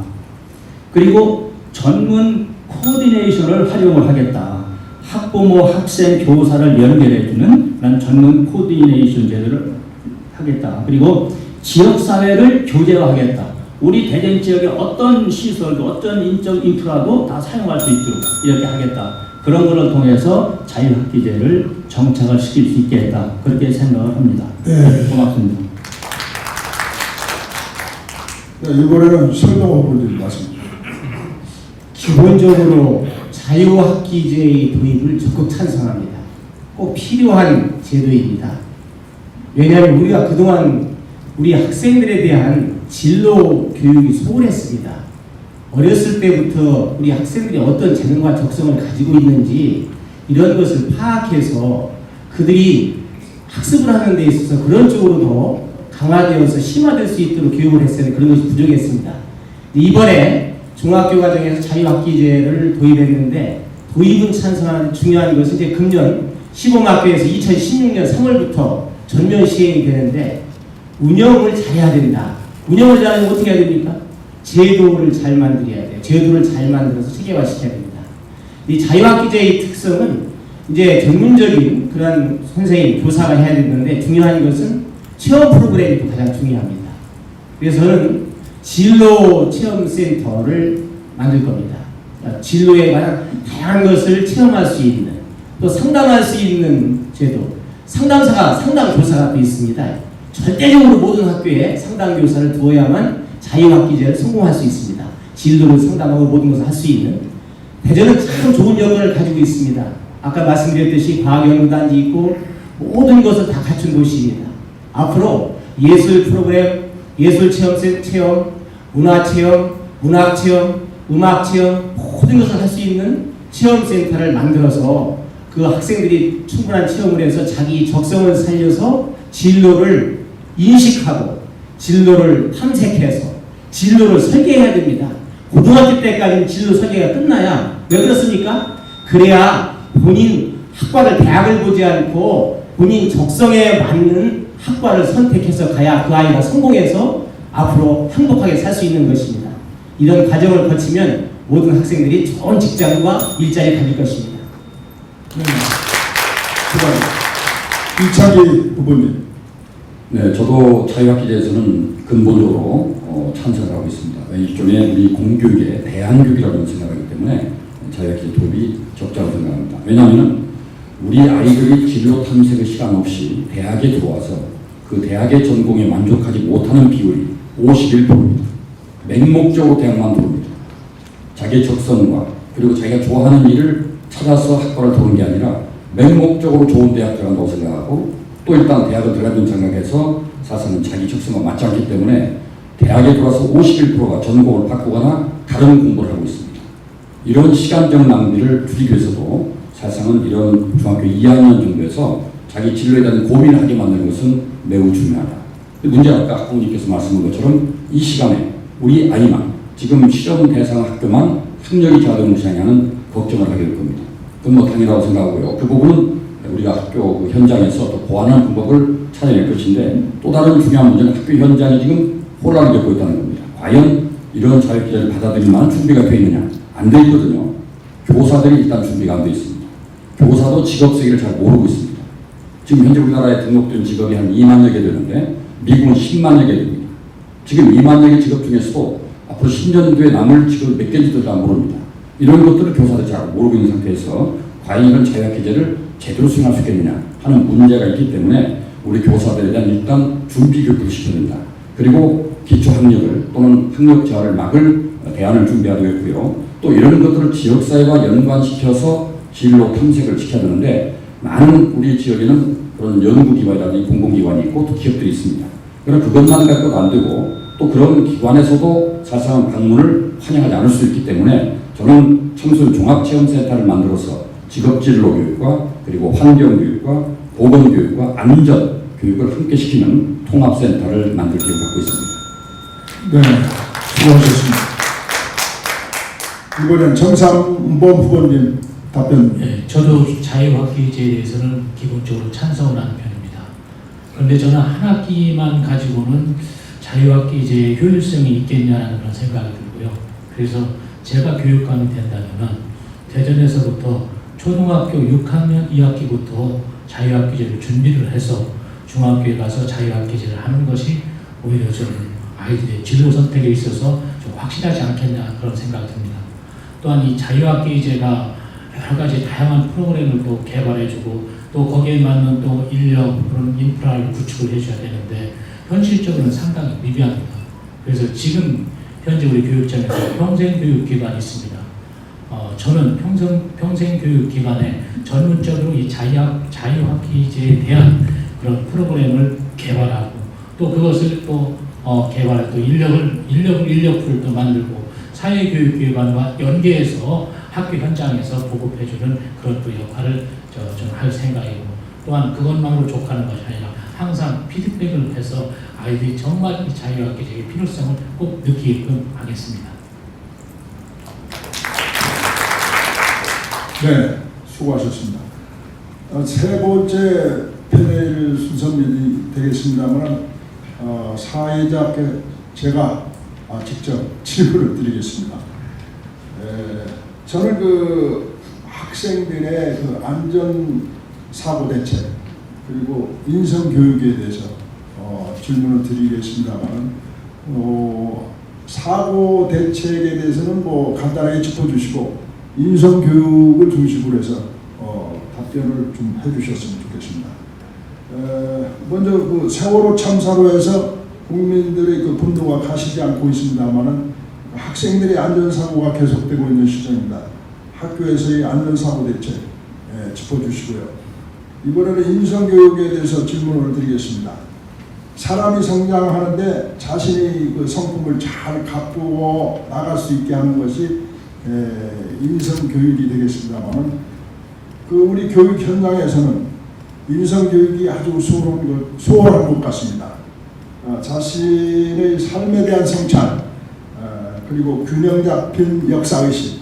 그리고 전문 코디네이션을 활용을 하겠다. 학부모, 학생, 교사를 연결해주는 그런 전문 코디네이션 제도를 하겠다. 그리고 지역사회를 교제화하겠다. 우리 대전 지역의 어떤 시설도 어떤 인적 인프라도 다 사용할 수 있도록 이렇게 하겠다. 그런 것을 통해서 자유학기제를 정착을 시킬 수 있겠다. 그렇게 생각을 합니다. 네. 고맙습니다. 네, 이번에는 설동 후보님 말씀 주시죠. 기본적으로 자유학기제의 도입을 적극 찬성합니다. 꼭 필요한 제도입니다. 왜냐하면 우리가 그동안 우리 학생들에 대한 진로 교육이 소홀했습니다. 어렸을 때부터 우리 학생들이 어떤 재능과 적성을 가지고 있는지 이런 것을 파악해서 그들이 학습을 하는 데 있어서 그런 쪽으로 더 강화되어서 심화될 수 있도록 교육을 했어야 그런 것이 부족했습니다. 이번에 중학교 과정에서 자유학기제를 도입했는데 도입은 찬성하는 중요한 것은 이제 금년 시범학교에서 2016년 3월부터 전면 시행이 되는데 운영을 잘해야 된다. 운영을 잘하면 어떻게 해야 됩니까? 제도를 잘 만들어야 돼요. 제도를 잘 만들어서 체계화시켜야 됩니다. 이 자유학기제의 특성은 이제 전문적인 그런 선생님, 교사가 해야 되는데 중요한 것은 체험 프로그램이 또 가장 중요합니다. 그래서 저는 진로 체험센터를 만들 겁니다. 진로에 관한 다양한 것을 체험할 수 있는, 또 상담할 수 있는 제도, 상담교사가 또 있습니다. 절대적으로 모든 학교에 상담교사를 두어야만 자유학기제를 성공할 수 있습니다. 진로를 상담하고 모든 것을 할 수 있는. 대전은 참 좋은 여건을 가지고 있습니다. 아까 말씀드렸듯이 과학연구단지 있고 모든 것을 다 갖춘 도시입니다. 앞으로 예술 프로그램, 예술 체험, 문화 체험, 문학 체험, 음악 체험 모든 것을 할 수 있는 체험센터를 만들어서 그 학생들이 충분한 체험을 해서 자기 적성을 살려서 진로를 인식하고 진로를 탐색해서 진로를 설계해야 됩니다. 고등학교 때까지는 진로 설계가 끝나야, 왜 그렇습니까? 그래야 본인 학과를, 대학을 보지 않고 본인 적성에 맞는 학과를 선택해서 가야 그 아이가 성공해서 앞으로 행복하게 살 수 있는 것입니다. 이런 과정을 거치면 모든 학생들이 좋은 직장과 일자리를 가질 것입니다. 이창기 후보님. 네, 저도 자유학기제에서는 근본적으로 찬성을 하고 있습니다. 일종의 우리 공교육의 대안교육이라고 생각하기 때문에 자유학기제 도입이 적절하다고 생각합니다. 왜냐하면 우리 아이들이 진로 탐색의 시간 없이 대학에 들어와서 그 대학의 전공에 만족하지 못하는 비율이 51%입니다. 맹목적으로 대학만 들어옵니다. 자기의 적성과 그리고 자기가 좋아하는 일을 찾아서 학과를 들어온 게 아니라 맹목적으로 좋은 대학 들어간다고 생각하고, 또 일단 대학을 들어간다고 생각해서 사실은 자기 적성과 맞지 않기 때문에 대학에 들어와서 51%가 전공을 바꾸거나 다른 공부를 하고 있습니다. 이런 시간적 낭비를 줄이기 위해서도 사실상은 이런 중학교 2학년 정도에서 자기 진로에 대한 고민을 하게 만드는 것은 매우 중요하다. 문제는 아까 학부모님께서 말씀한 것처럼 이 시간에 우리 아이만, 지금 실험 대상 학교만 학력이 저하되는 것이 아니냐는 걱정을 하게 될 겁니다. 그건 뭐 당연하다고 생각하고요. 그 부분은 우리가 학교 그 현장에서 또 보완하는 방법을 찾아낼 것인데, 또 다른 중요한 문제는 학교 현장이 지금 혼란을 겪고 있다는 겁니다. 과연 이런 자유학기제를 받아들일 만한 준비가 되어 있느냐? 안 되어 있거든요. 교사들이 일단 준비가 안 되어 있습니다. 교사도 직업 세계를 잘 모르고 있습니다. 지금 현재 우리나라에 등록된 직업이 한 2만여 개 되는데 미국은 10만여 개 됩니다. 지금 2만여 개 직업 중에서도 앞으로 10년 뒤에 남을 직업 몇 개인지도 잘 모릅니다. 이런 것들을 교사들이 잘 모르고 있는 상태에서 과연 이런 자유학기제를 제대로 수행할 수 있겠느냐 하는 문제가 있기 때문에 우리 교사들에 대한 일단 준비 교육을 시켜야 된다. 그리고 기초학력을 또는 학력 저하를 막을 대안을 준비해야 되겠고요. 또 이런 것들을 지역사회와 연관시켜서 진로 탐색을 시켜야 되는데, 많은 우리 지역에는 그런 연구기관이라든지 공공기관이 있고 또 기업들이 있습니다. 그러나 그것만 갖고도 안 되고 또 그런 기관에서도 사실상 방문을 환영하지 않을 수 있기 때문에 저는 청소년 종합체험센터를 만들어서 직업진로 교육과 그리고 환경교육과 보건교육과 안전교육을 함께 시키는 통합센터를 만들 계획을 갖고 있습니다. 네, 수고하셨습니다. 이번엔 정상범 후보님 답변. 네, 저도 자유학기제에 대해서는 기본적으로 찬성을 하는 편입니다. 그런데 저는 한 학기만 가지고는 자유학기제의 효율성이 있겠냐는 그런 생각이 들고요. 그래서 제가 교육감이 된다면 대전에서부터 초등학교 6학년 2학기부터 자유학기제를 준비를 해서 중학교에 가서 자유학기제를 하는 것이 오히려 좀 아이들의 진로 선택에 있어서 좀 확실하지 않겠냐 그런 생각이 듭니다. 또한 이 자유학기제가 여러 가지 다양한 프로그램을 또 개발해주고 또 거기에 맞는 또 인력 그런 인프라를 구축을 해줘야 되는데 현실적으로는 상당히 미비합니다. 그래서 지금 현재 우리 교육청에서 평생교육기관이 있습니다. 저는 평생교육기관에 전문적으로 이 자유학기제에 대한 그런 프로그램을 개발하고 또 그것을 또 개발해 또 인력풀을 또 만들고 사회교육기관과 연계해서 학교 현장에서 보급해주는 그런 또 역할을 저는 할 생각이고, 또한 그것만으로 족하는 것이 아니라 항상 피드백을 해서 아이들이 정말 이 자유학교제의 필요성을 꼭 느끼게끔 하겠습니다. 네, 수고하셨습니다. 세 번째 패널 순서이 되겠습니다만 사회자께 제가 직접 질문을 드리겠습니다. 저는 그 학생들의 그 안전사고 대책 그리고 인성교육에 대해서 질문을 드리겠습니다만 사고 대책에 대해서는 뭐 간단하게 짚어주시고 인성교육을 중심으로 해서 답변을 좀 해주셨으면 좋겠습니다. 먼저 그 세월호 참사로 해서 국민들의 그 분노가 가시지 않고 있습니다만은 학생들의 안전사고가 계속되고 있는 시점입니다. 학교에서의 안전사고 대책 짚어주시고요. 이번에는 인성교육에 대해서 질문을 드리겠습니다. 사람이 성장하는데 자신의 그 성품을 잘 가꾸어 나갈 수 있게 하는 것이 인성교육이 되겠습니다만 그 우리 교육 현장에서는 인성교육이 아주 소홀한 것 같습니다. 자신의 삶에 대한 성찰 그리고 균형 잡힌 역사의식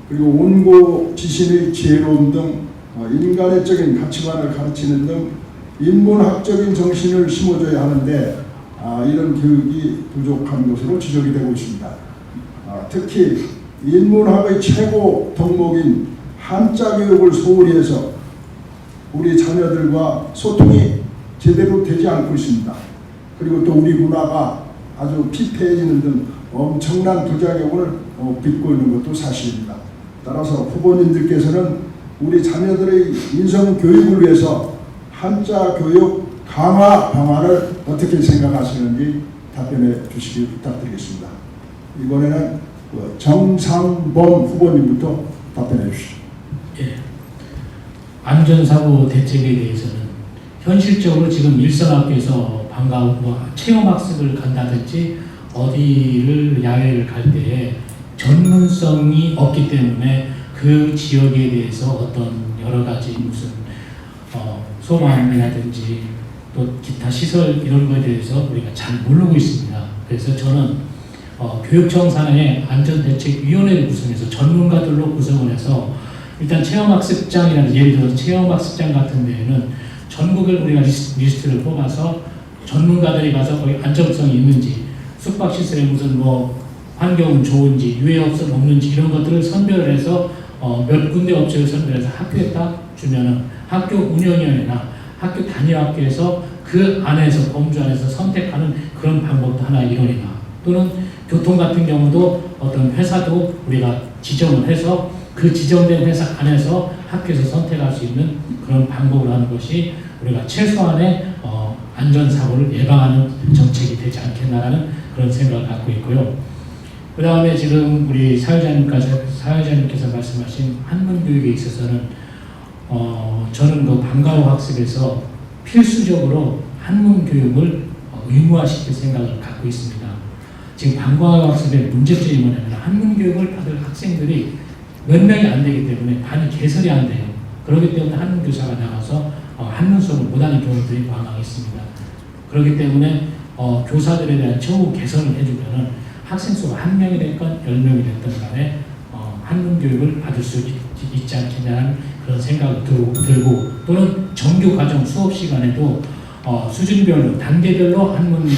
그리고 온고지신의 지혜로움 등 인간의적인 가치관을 가르치는 등 인문학적인 정신을 심어줘야 하는데 이런 교육이 부족한 것으로 지적이 되고 있습니다. 특히 인문학의 최고 덕목인 한자 교육을 소홀히 해서 우리 자녀들과 소통이 제대로 되지 않고 있습니다. 그리고 또 우리 문화가 아주 피폐해지는 등 엄청난 부작용을 빚고 있는 것도 사실입니다. 따라서 후보님들께서는 우리 자녀들의 인성 교육을 위해서 한자 교육 강화 방안을 어떻게 생각하시는지 답변해 주시기 부탁드리겠습니다. 이번에는 정상범 후보님부터 답변해 주시죠. 예. 안전사고 대책에 대해서는 현실적으로 지금 일선학교에서 체험학습을 간다든지 어디를 야외를 갈 때에 전문성이 없기 때문에 그 지역에 대해서 어떤 여러 가지 무슨 소방이라든지 또 기타 시설 이런 것에 대해서 우리가 잘 모르고 있습니다. 그래서 저는 교육청 산하의 안전대책위원회를 구성해서 전문가들로 구성을 해서 일단 체험학습장이라는 예를 들어서 체험학습장 같은 데에는 전국을 우리가 리스트를 뽑아서 전문가들이 가서 거기 안정성이 있는지 숙박시설에 무슨 환경은 좋은지 유해업소는 없는지 이런 것들을 선별을 해서 몇 군데 업체를 선별해서 학교에 딱 주면은 학교 운영위원회나 학교 단위학교에서 그 안에서 범주 안에서 선택하는 그런 방법도 하나 이론이다. 또는 교통 같은 경우도 어떤 회사도 우리가 지정을 해서 그 지정된 회사 안에서 학교에서 선택할 수 있는 그런 방법을 하는 것이 우리가 최소한의 안전사고를 예방하는 정책이 되지 않겠나라는 그런 생각을 갖고 있고요. 그 다음에 지금 우리 사회자님께서 말씀하신 한문교육에 있어서는 저는 그 방과후 학습에서 필수적으로 한문교육을 의무화시킬 생각을 갖고 있습니다. 지금 방과후 학습의 문제점이 뭐냐면 한문교육을 받을 학생들이 몇 명이 안 되기 때문에 반이 개설이 안 돼요. 그렇기 때문에 한문교사가 나가서 한문 수업을 못하는 경우들이 많이 있습니다. 그렇기 때문에 교사들에 대한 처우 개선을 해주면은 학생 수가 1명이 됐건 10명이 됐든 간에 한문 교육을 받을 수 있지 않겠냐는 그런 생각이 들고 또는 정규 과정 수업 시간에도 수준별로 단계별로 한문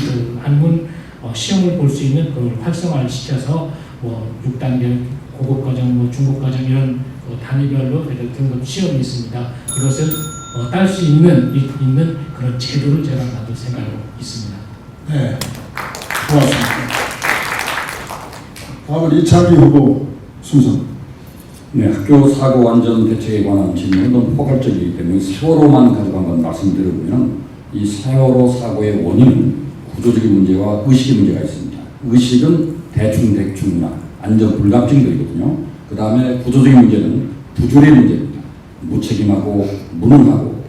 시험을 볼 수 있는 그걸 활성화를 시켜서 6단계 고급 과정, 중급 과정 이런 단위별로 등급 시험이 있습니다. 이것을 딸 수 있는 그런 제도를 제가 만들 생각이 있습니다. 네, 고맙습니다. 다음은 이창기 후보 순서. 네, 학교 사고 안전 대책에 관한 질문은 너무 포괄적이기 때문에 세월호만 가져간 건 말씀드려보면 이 세월호 사고의 원인은 구조적인 문제와 의식의 문제가 있습니다. 의식은 대충대충이나 안전 불감증들이거든요. 그 다음에 구조적인 문제는 부조리의 문제입니다. 무책임하고 무능하고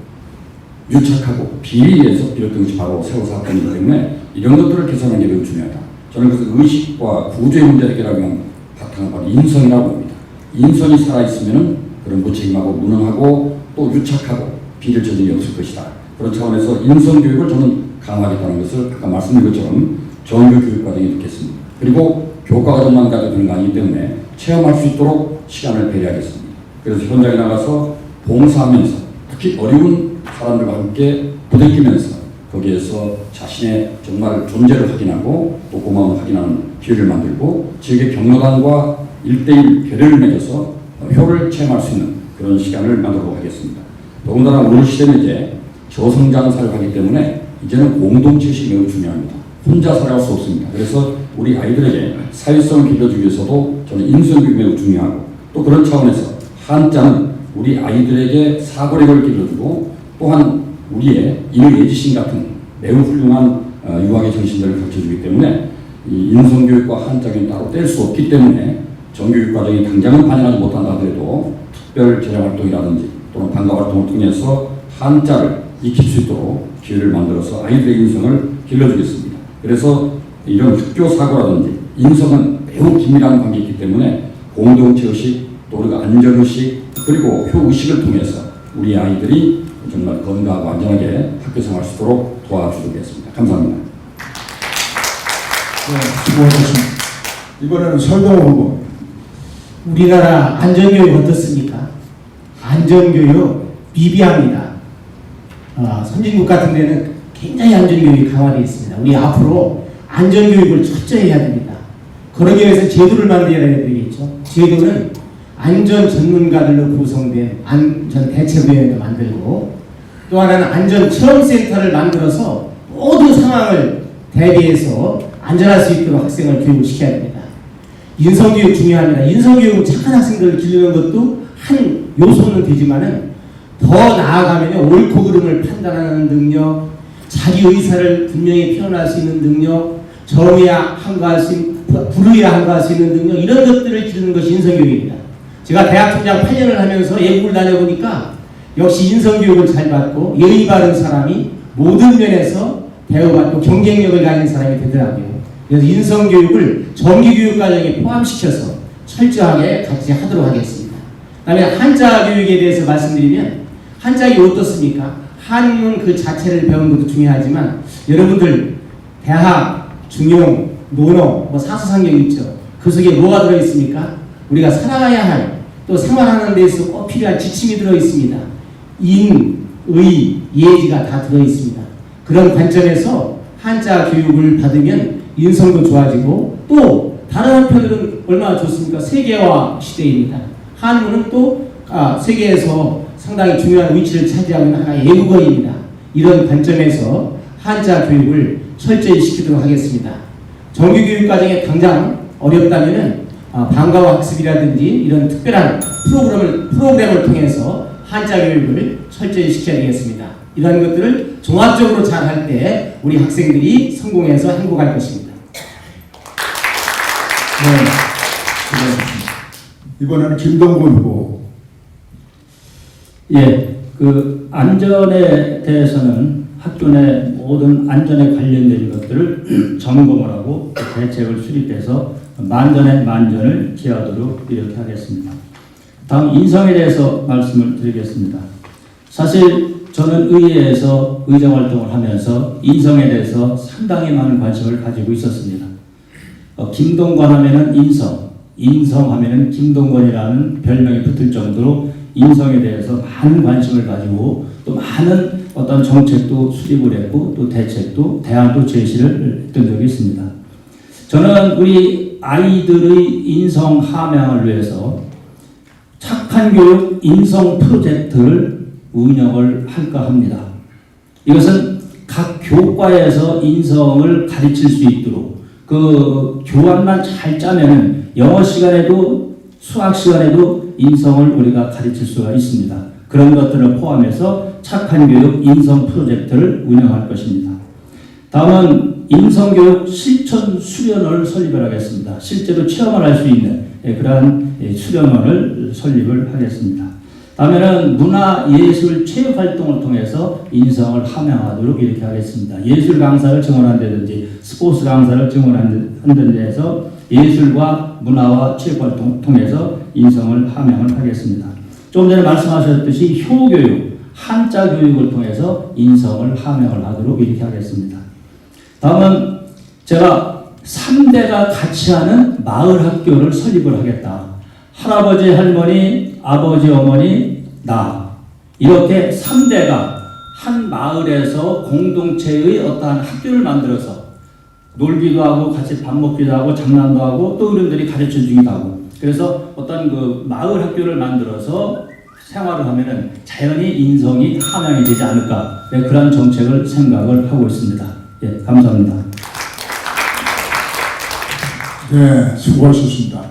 유착하고 비리에서 비롯된 것이 바로 세월호 사건이기 때문에 이런 것들을 개선하는 게 매우 중요하다. 저는 그래서 의식과 구조의 문제를 해결하면 바탕은 바로 인성이라고 봅니다. 인성이 살아있으면 그런 무책임하고 무능하고 또 유착하고 비리를 저지른 게 없을 것이다. 그런 차원에서 인성교육을 저는 강화하겠다는 것을 아까 말씀드린 것처럼 정규 교육과정에 넣겠습니다. 그리고 교과과정만 가도 되는 거 아니기 때문에 체험할 수 있도록 시간을 배려하겠습니다. 그래서 현장에 나가서 봉사하면서 특히 어려운 사람들과 함께 부대끼면서 거기에서 자신의 정말 존재를 확인하고 또 고마움을 확인하는 기회를 만들고 지역의 경로당과 1대1 교류를 맺어서 효를 체험할 수 있는 그런 시간을 만들도록 하겠습니다. 더군다나 오늘 시대는 이제 저성장 사회하기 때문에 이제는 공동체의식이 매우 중요합니다. 혼자 살아갈 수 없습니다. 그래서 우리 아이들에게 사회성을 길러주기 위해서도 저는 인성교육이 매우 중요하고 또 그런 차원에서 한자는 우리 아이들에게 사고력을 길러주고 또한 우리의 인의예지심 같은 매우 훌륭한 유학의 정신들을 가르쳐주기 때문에 이 인성교육과 한자교육은 따로 뗄 수 없기 때문에 정교육 과정이 당장은 반영하지 못한다 하더라도 특별 재량활동이라든지 또는 방과활동을 통해서 한자를 익힐 수 있도록 기회를 만들어서 아이들의 인성을 길러주겠습니다. 그래서 이런 학교사고라든지 인성은 매우 긴밀한 관계가 있기 때문에 공동체의식 또 우리가 안전의식 그리고 효의식을 통해서 우리 아이들이 정말 건강하고 안전하게 학교 생활할 수 있도록 도와주겠습니다. 감사합니다. 네, 수고하셨습니다. 이번에는 설동 후보. 우리나라 안전교육 어떻습니까? 안전교육 미비합니다. 선진국 같은 데는 굉장히 안전교육이 강화되어 있습니다. 우리 앞으로 안전교육을 철저히 해야 됩니다. 그러기 위해서 제도를 만들어야 되겠죠. 제도는 안전 전문가들로 구성된 안전 대책위원회도 만들고 또 하나는 안전 체험센터를 만들어서 모든 상황을 대비해서 안전할 수 있도록 학생을 교육을 시켜야 됩니다. 인성교육 중요합니다. 인성교육은 착한 학생들을 기르는 것도 한 요소는 되지만은 더 나아가면 옳고 그름을 판단하는 능력, 자기 의사를 분명히 표현할 수 있는 능력, 정의야 한가할 수 있는, 불의야 한가할 수 있는 능력 이런 것들을 기르는 것이 인성교육입니다. 제가 대학 총장 8년을 하면서 외국을 다녀보니까 역시 인성교육을 잘 받고 예의 바른 사람이 모든 면에서 대우받고 경쟁력을 가진 사람이 되더라고요. 그래서 인성교육을 정규교육 과정에 포함시켜서 철저하게 같이 하도록 하겠습니다. 그다음에 한자 교육에 대해서 말씀드리면 한자가 어떻습니까? 한문 그 자체를 배우는 것도 중요하지만 여러분들 대학, 중용, 논어, 사서상경 있죠. 그 속에 뭐가 들어있습니까? 우리가 살아가야 할 또 생활하는 데 있어서 꼭 필요한 지침이 들어있습니다. 인, 의, 예지가 다 들어있습니다. 그런 관점에서 한자 교육을 받으면 인성도 좋아지고 또 다른 한편으로는 얼마나 좋습니까? 세계화 시대입니다. 한문은 또 세계에서 상당히 중요한 위치를 차지하고 있는 하나의 외국어입니다. 이런 관점에서 한자 교육을 철저히 시키도록 하겠습니다. 정규교육 과정에 당장 어렵다면은 방과후 학습이라든지 이런 특별한 프로그램을 통해서 한자 교육을 철저히 시켜야 되겠습니다. 이런 것들을 종합적으로 잘 할 때 우리 학생들이 성공해서 행복할 것입니다. 네, 수고하셨습니다. 이번에는 김동건 후보. 예, 그 안전에 대해서는 학교 내 모든 안전에 관련된 것들을 점검을 하고 대책을 수립해서 만전에 만전을 기하도록 이렇게 하겠습니다. 다음 인성에 대해서 말씀을 드리겠습니다. 사실 저는 의회에서 의정활동을 하면서 인성에 대해서 상당히 많은 관심을 가지고 있었습니다. 김동관 하면은 인성 하면은 김동건이라는 별명이 붙을 정도로 인성에 대해서 많은 관심을 가지고 또 많은 어떤 정책도 수립을 했고 또 대책도 대안도 제시를 했던 적이 있습니다. 저는 우리 아이들의 인성 함양을 위해서 착한 교육 인성 프로젝트를 운영을 할까 합니다. 이것은 각 교과에서 인성을 가르칠 수 있도록 그 교환만 잘 짜면은 영어 시간에도 수학 시간에도 인성을 우리가 가르칠 수가 있습니다. 그런 것들을 포함해서 착한 교육 인성 프로젝트를 운영할 것입니다. 다음은 인성교육 실천 수련원을 설립을 하겠습니다. 실제로 체험을 할 수 있는 그러한 수련원을 설립을 하겠습니다. 다음에는 문화예술 체육활동을 통해서 인성을 함양하도록 이렇게 하겠습니다. 예술 강사를 증원한다든지 스포츠 강사를 증원한다든지 해서 예술과 문화와 체육활동을 통해서 인성을 함양을 하겠습니다. 좀 전에 말씀하셨듯이 효교육, 한자 교육을 통해서 인성을 함양을 하도록 이렇게 하겠습니다. 다음은 제가 3대가 같이 하는 마을 학교를 설립을 하겠다. 할아버지, 할머니, 아버지, 어머니, 나 이렇게 3대가 한 마을에서 공동체의 어떠한 학교를 만들어서 놀기도 하고 같이 밥 먹기도 하고 장난도 하고 또 어른들이 가르쳐 주기도 하고 그래서 어떤 그 마을 학교를 만들어서 생활을 하면은 자연히 인성이 함양이 되지 않을까 그런 정책을 생각을 하고 있습니다. 예, 감사합니다. 네, 수고하셨습니다.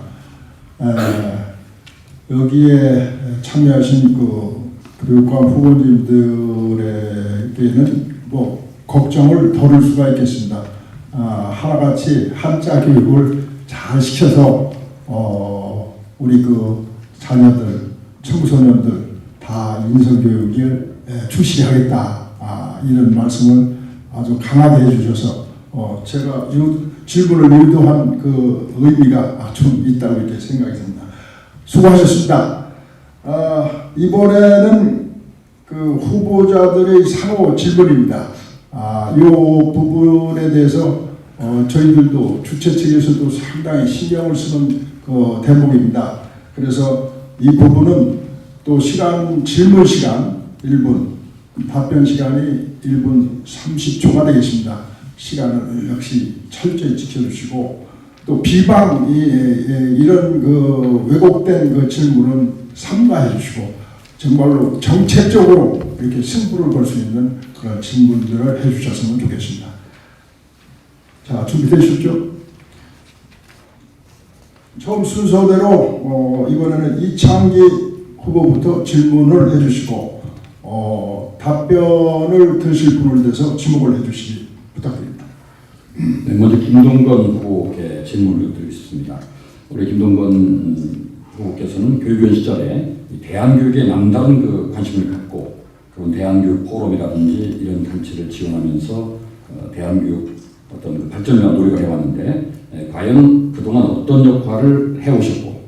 여기에 참여하신 그 교육감 후보님들에게는 뭐 걱정을 덜을 수가 있겠습니다. 하나같이 한자 교육을 잘 시켜서 우리 그 자녀들, 청소년들 다 인성 교육을 출시하겠다 이런 말씀을 아주 강하게 해주셔서 제가 이 질문을 의도한 그 의미가 좀 있다고 이렇게 생각이 듭니다. 수고하셨습니다. 이번에는 그 후보자들의 상호 질문입니다. 이 부분에 대해서 저희들도 주최 측에서도 상당히 신경을 쓰는 그 대목입니다. 그래서 이 부분은 또 질문 시간 1분, 답변 시간이 1분 30초가 되겠습니다. 시간을 역시 철저히 지켜주시고 또 비방 이런 그 왜곡된 그 질문은 삼가해 주시고 정말로 정책적으로 이렇게 승부를 볼 수 있는 그런 질문들을 해주셨으면 좋겠습니다. 자, 준비되셨죠? 처음 순서대로 이번에는 이창기 후보부터 질문을 해주시고 답변을 드실 분을 대해서 지목을 해주시기 부탁드립니다. 네, 먼저 김동건 후보께 질문을 드리겠습니다. 우리 김동건 후보께서는 교육위원 시절에 대한교육에 남다른 그 관심을 갖고 그런 대한교육 포럼이라든지 이런 단체를 지원하면서 대한교육 어떤 그 발전을 위한 노력을 해왔는데 과연 그동안 어떤 역할을 해오셨고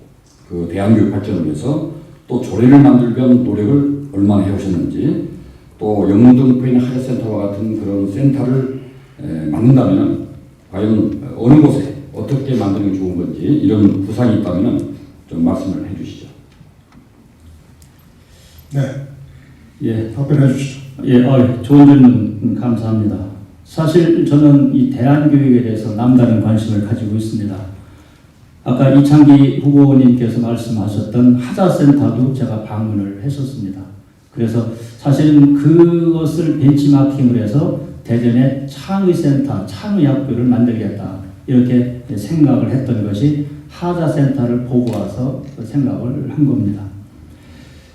그 대한교육 발전을 위해서 또 조례를 만들기 위한 노력을 얼마나 해오셨는지 또 영등포인 하야센터와 같은 그런 센터를 만든다면 과연 어느 곳에 어떻게 만드는 게 좋은 건지 이런 구상이 있다면 좀 말씀을 해주시죠. 네, 예, 답변해 주시죠. 예, 좋은 질문 감사합니다. 사실 저는 이 대한교육에 대해서 남다른 관심을 가지고 있습니다. 아까 이창기 후보님께서 말씀하셨던 하자센터도 제가 방문을 했었습니다. 그래서 사실은 그것을 벤치마킹을 해서 대전에 창의센터, 창의학교를 만들겠다 이렇게 생각을 했던 것이 하자센터를 보고 와서 생각을 한 겁니다.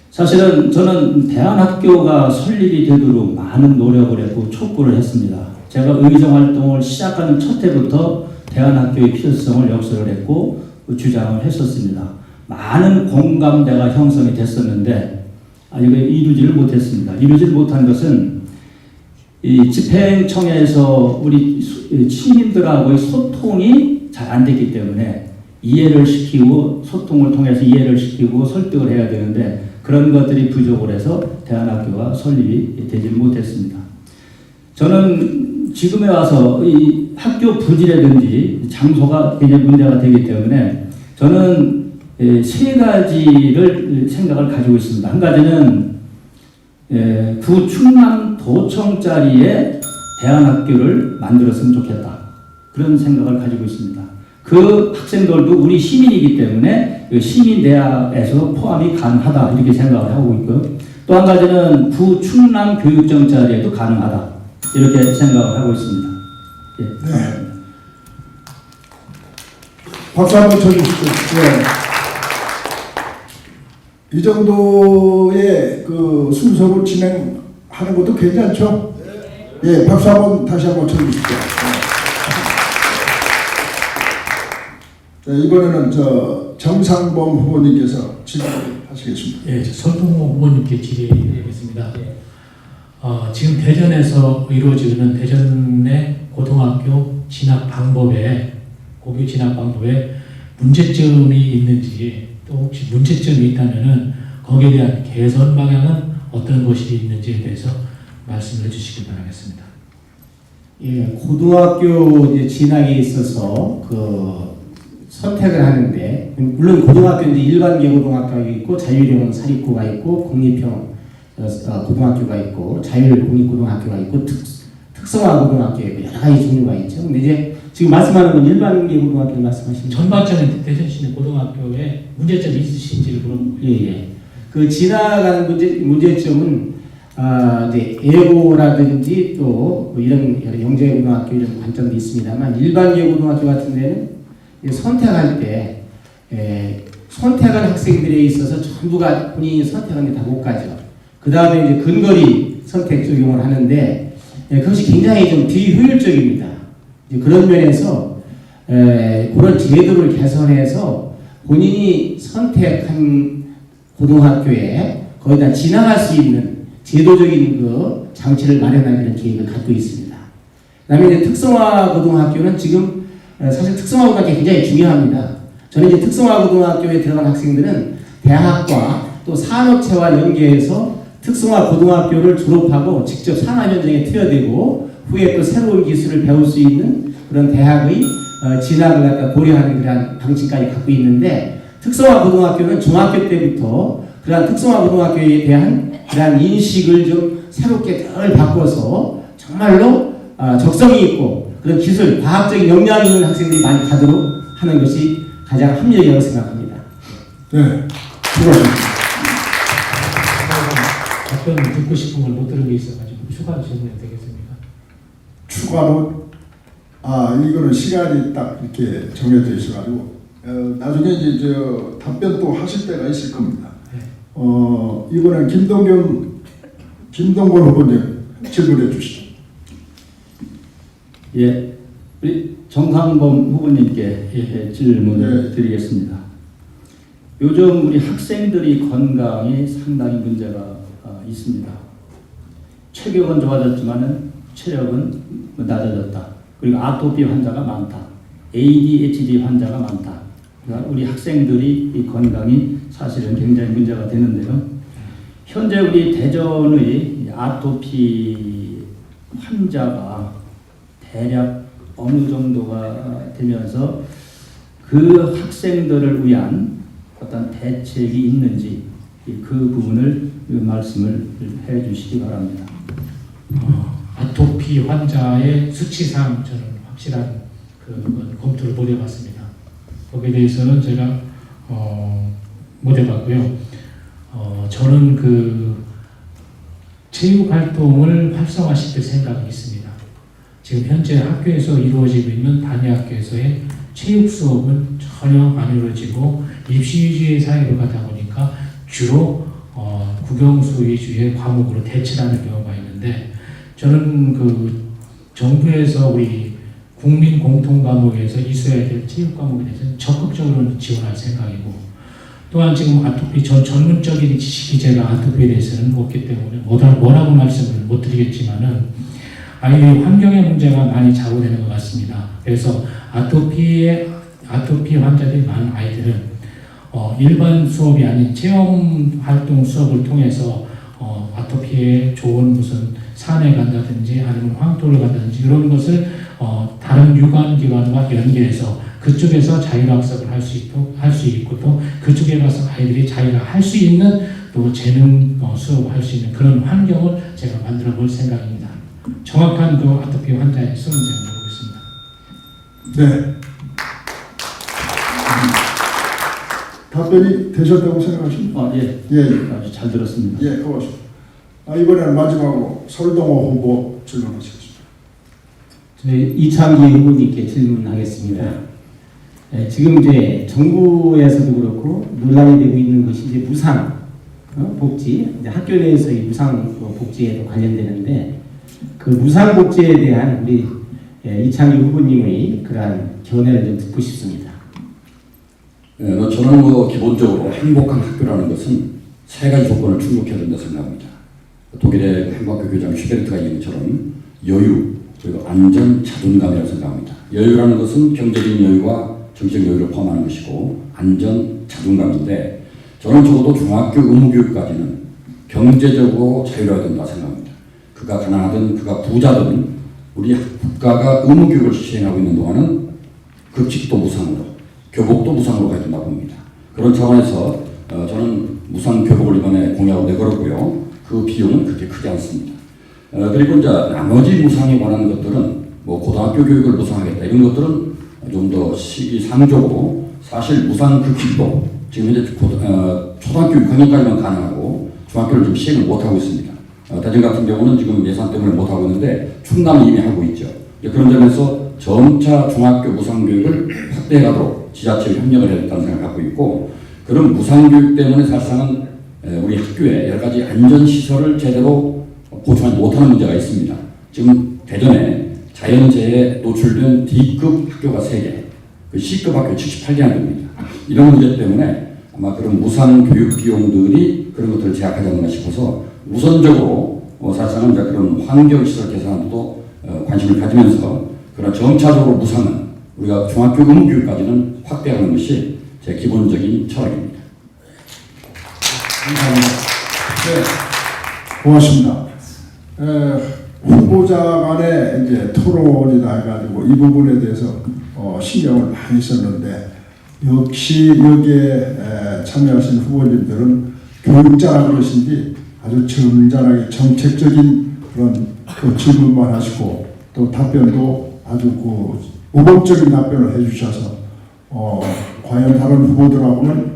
사실은 저는 대한학교가 설립이 되도록 많은 노력을 했고 촉구를 했습니다. 제가 의정활동을 시작하는 첫 해부터 대한학교의 필요성을 역설을 했고 주장을 했었습니다. 많은 공감대가 형성이 됐었는데 아직 이루지를 못했습니다. 이루지를 못한 것은 이 집행청에서 우리 시민들하고의 소통이 잘 안 됐기 때문에 이해를 시키고 소통을 통해서 이해를 시키고 설득을 해야 되는데 그런 것들이 부족을 해서 대한학교가 설립이 되지 못했습니다. 저는 지금에 와서 이 학교 부지라든지 장소가 굉장히 문제가 되기 때문에 저는 세 가지를 생각을 가지고 있습니다. 한 가지는 구 충남 도청 자리에 대한학교를 만들었으면 좋겠다. 그런 생각을 가지고 있습니다. 그 학생들도 우리 시민이기 때문에 시민대학에서 포함이 가능하다 이렇게 생각을 하고 있고요. 또 한 가지는 구 충남 교육청 자리에도 가능하다 이렇게 생각을 하고 있습니다. 예. 네. 박수 한번 쳐주시죠. 이 정도의 그 순서로 진행하는 것도 괜찮죠? 예, 박수 한번 다시 한번 쳐주시죠. 자, 이번에는 정상범 후보님께서 질의하시겠습니다. 예, 설동호 후보님께 질의드리겠습니다. 지금 대전에서 이루어지는 대전의 고등학교 진학 방법에 고교 진학 방법에 문제점이 있는지 또 혹시 문제점이 있다면은 거기에 대한 개선 방향은 어떤 것이 있는지에 대해서 말씀을 해주시기 바라겠습니다. 예, 고등학교 이제 진학에 있어서 그 선택을 하는데, 물론 고등학교인데 일반계 고등학교가 있고 자율형 사립고가 있고 공립형 고등학교가 있고 자율 공립고등학교가 있고 특성화 고등학교가 있고 여러 가지 종류가 있죠. 근데 이제 지금 말씀하는 건 일반계 고등학교 말씀하시는 거죠? 전반전에 대전시내 고등학교에 문제점이 있으신지를 물어보고 예. 그 지나가는 문제점은 이제 예고라든지 또뭐 이런 영재 고등학교 이런 관점도 있습니다만 일반계 고등학교 같은 데는 선택할 때 선택한 학생들에 있어서 전부가 본인이 선택한 게 다 못 가죠. 그 다음에 이제 근거리 선택 적용을 하는데 그것이 굉장히 좀 비효율적입니다. 이제 그런 면에서 그런 제도를 개선해서 본인이 선택한 고등학교에 거의 다 지나갈 수 있는 제도적인 그 장치를 마련하는 계획을 갖고 있습니다. 그다음에 이제 특성화 고등학교는 지금 사실 특성화 고등학교 굉장히 중요합니다. 저는 이제 특성화 고등학교에 들어간 학생들은 대학과 또 산업체와 연계해서 특성화 고등학교를 졸업하고 직접 산업 현장에 투여되고 후에 또 새로운 기술을 배울 수 있는 그런 대학의 진학을 갖다 고려하는 그러한 방침까지 갖고 있는데 특성화 고등학교는 중학교 때부터 그러한 특성화 고등학교에 대한 그러한 인식을 좀 새롭게 덜 바꿔서 정말로 적성이 있고 그런 기술, 과학적인 역량이 있는 학생들이 많이 가도록 하는 것이 가장 합리적이라고 생각합니다. 네, 수고하셨습니다. 답변 듣고 싶은 걸 못 들은 게 있어가지고 추가로 질문해도 되겠습니까? 추가로 이거는 시간이 딱 이렇게 정해져 있어가지고 나중에 이제 저 답변 또 하실 때가 있을 겁니다. 네. 이번엔 김동건 후보님 질문해 주시죠. 예, 우리 정상범 후보님께 질문을 드리겠습니다. 요즘 우리 학생들이 건강에 상당히 문제가 있습니다. 체격은 좋아졌지만은 체력은 낮아졌다. 그리고 아토피 환자가 많다. ADHD 환자가 많다. 그러니까 우리 학생들이 이 건강이 사실은 굉장히 문제가 되는데요. 현재 우리 대전의 아토피 환자가 대략 어느 정도가 되면서 그 학생들을 위한 어떤 대책이 있는지 그 부분을 말씀을 해 주시기 바랍니다. 아토피 환자의 수치상 저는 확실한 그 검토를 못 해봤습니다. 거기에 대해서는 제가 못 해봤고요. 저는 그 체육 활동을 활성화시킬 생각이 있습니다. 지금 현재 학교에서 이루어지고 있는 단위 학교에서의 체육 수업은 전혀 안 이루어지고 입시 위주의 사회로 가다 보니까 주로 국영수 위주의 과목으로 대체하는 경우가 있는데 저는 그 정부에서 우리 국민 공통 과목에서 있어야 될 체육 과목에 대해서는 적극적으로 지원할 생각이고 또한 지금 아토피 전문적인 지식이 제가 아토피에 대해서는 없기 때문에 뭐라고 말씀을 못 드리겠지만은 아이들의 환경의 문제가 많이 좌우되는 것 같습니다. 그래서 아토피 환자들이 많은 아이들은 일반 수업이 아닌 체험 활동 수업을 통해서 아토피에 좋은 무슨 산에 간다든지 아니면 황토를 간다든지 이런 것을 다른 유관기관과 연계해서 그쪽에서 자율학습을 할 수 있고 또 그쪽에 가서 아이들이 자기가 할 수 있는 또 재능 수업을 할 수 있는 그런 환경을 제가 만들어 볼 생각입니다. 정확한 그 아토피 환자의 수는 제가 모르고 있습니다. 네. 답변이 되셨다고 생각하십니까? 예, 예. 아주 잘 들었습니다. 예, 고맙습니다. 이번에는 마지막으로 설동호 후보 질문하시겠습니다. 저희 이창기 후보님께 질문하겠습니다. 지금 이제 정부에서도 그렇고 논란이 되고 있는 것이 이제 무상 복지, 이제 학교 내에서의 무상 복지에도 관련되는데 그 무상 복지에 대한 우리 이창기 후보님의 그러한 견해를 좀 듣고 싶습니다. 저는 기본적으로 행복한 학교라는 것은 세 가지 조건을 충족해야 된다고 생각합니다. 독일의 행복학교 교장 슈베르트가 얘기한 것처럼 여유, 그리고 안전, 자존감이라고 생각합니다. 여유라는 것은 경제적인 여유와 정치적 여유를 포함하는 것이고 안전, 자존감인데 저는 적어도 중학교 의무교육까지는 경제적으로 자유로워야 된다 생각합니다. 그가 가난하든 그가 부자든 우리 국가가 의무교육을 시행하고 있는 동안은 급식도 무상으로, 교복도 무상으로 가야 된다고 봅니다. 그런 차원에서 저는 무상교복을 이번에 공약으로 내걸었고요. 그 비용은 그렇게 크지 않습니다. 그리고 이제 나머지 무상에 관한 것들은 뭐 고등학교 교육을 무상하겠다 이런 것들은 좀 더 시기상조고, 사실 무상급식도 지금 현재 초등학교 6학년까지만 가능하고 중학교를 지금 시행을 못하고 있습니다. 대전 같은 경우는 지금 예산 때문에 못하고 있는데 충남이 이미 하고 있죠. 그런 점에서 점차 중학교 무상교육을 확대하도록 지자체와 협력을 해야겠다는 생각을 갖고 있고, 그런 무상교육 때문에 사실상은 우리 학교에 여러 가지 안전시설을 제대로 보충하지 못하는 문제가 있습니다. 지금 대전에 자연재해에 노출된 D급 학교가 3개, 그 C급 학교 78개 안 됩니다. 이런 문제 때문에 아마 그런 무상교육 비용들이 그런 것들을 제약하지 않나 싶어서 우선적으로 사실상은 이제 그런 환경시설 개선도 관심을 가지면서, 그러나 점차적으로 무상은 우리가 중학교 의무교육까지는 확대하는 것이 제 기본적인 철학입니다. 감사합니다. 네, 고맙습니다. 후보자 간의 이제 토론이다 해가지고 이 부분에 대해서 신경을 많이 썼는데, 역시 여기에 참여하신 후보님들은 교육자라는 것인지 아주 점잖하게 정책적인 그런 그 질문만 하시고 또 답변도 아주 그 모범적인 답변을 해주셔서 과연 다른 후보들하고는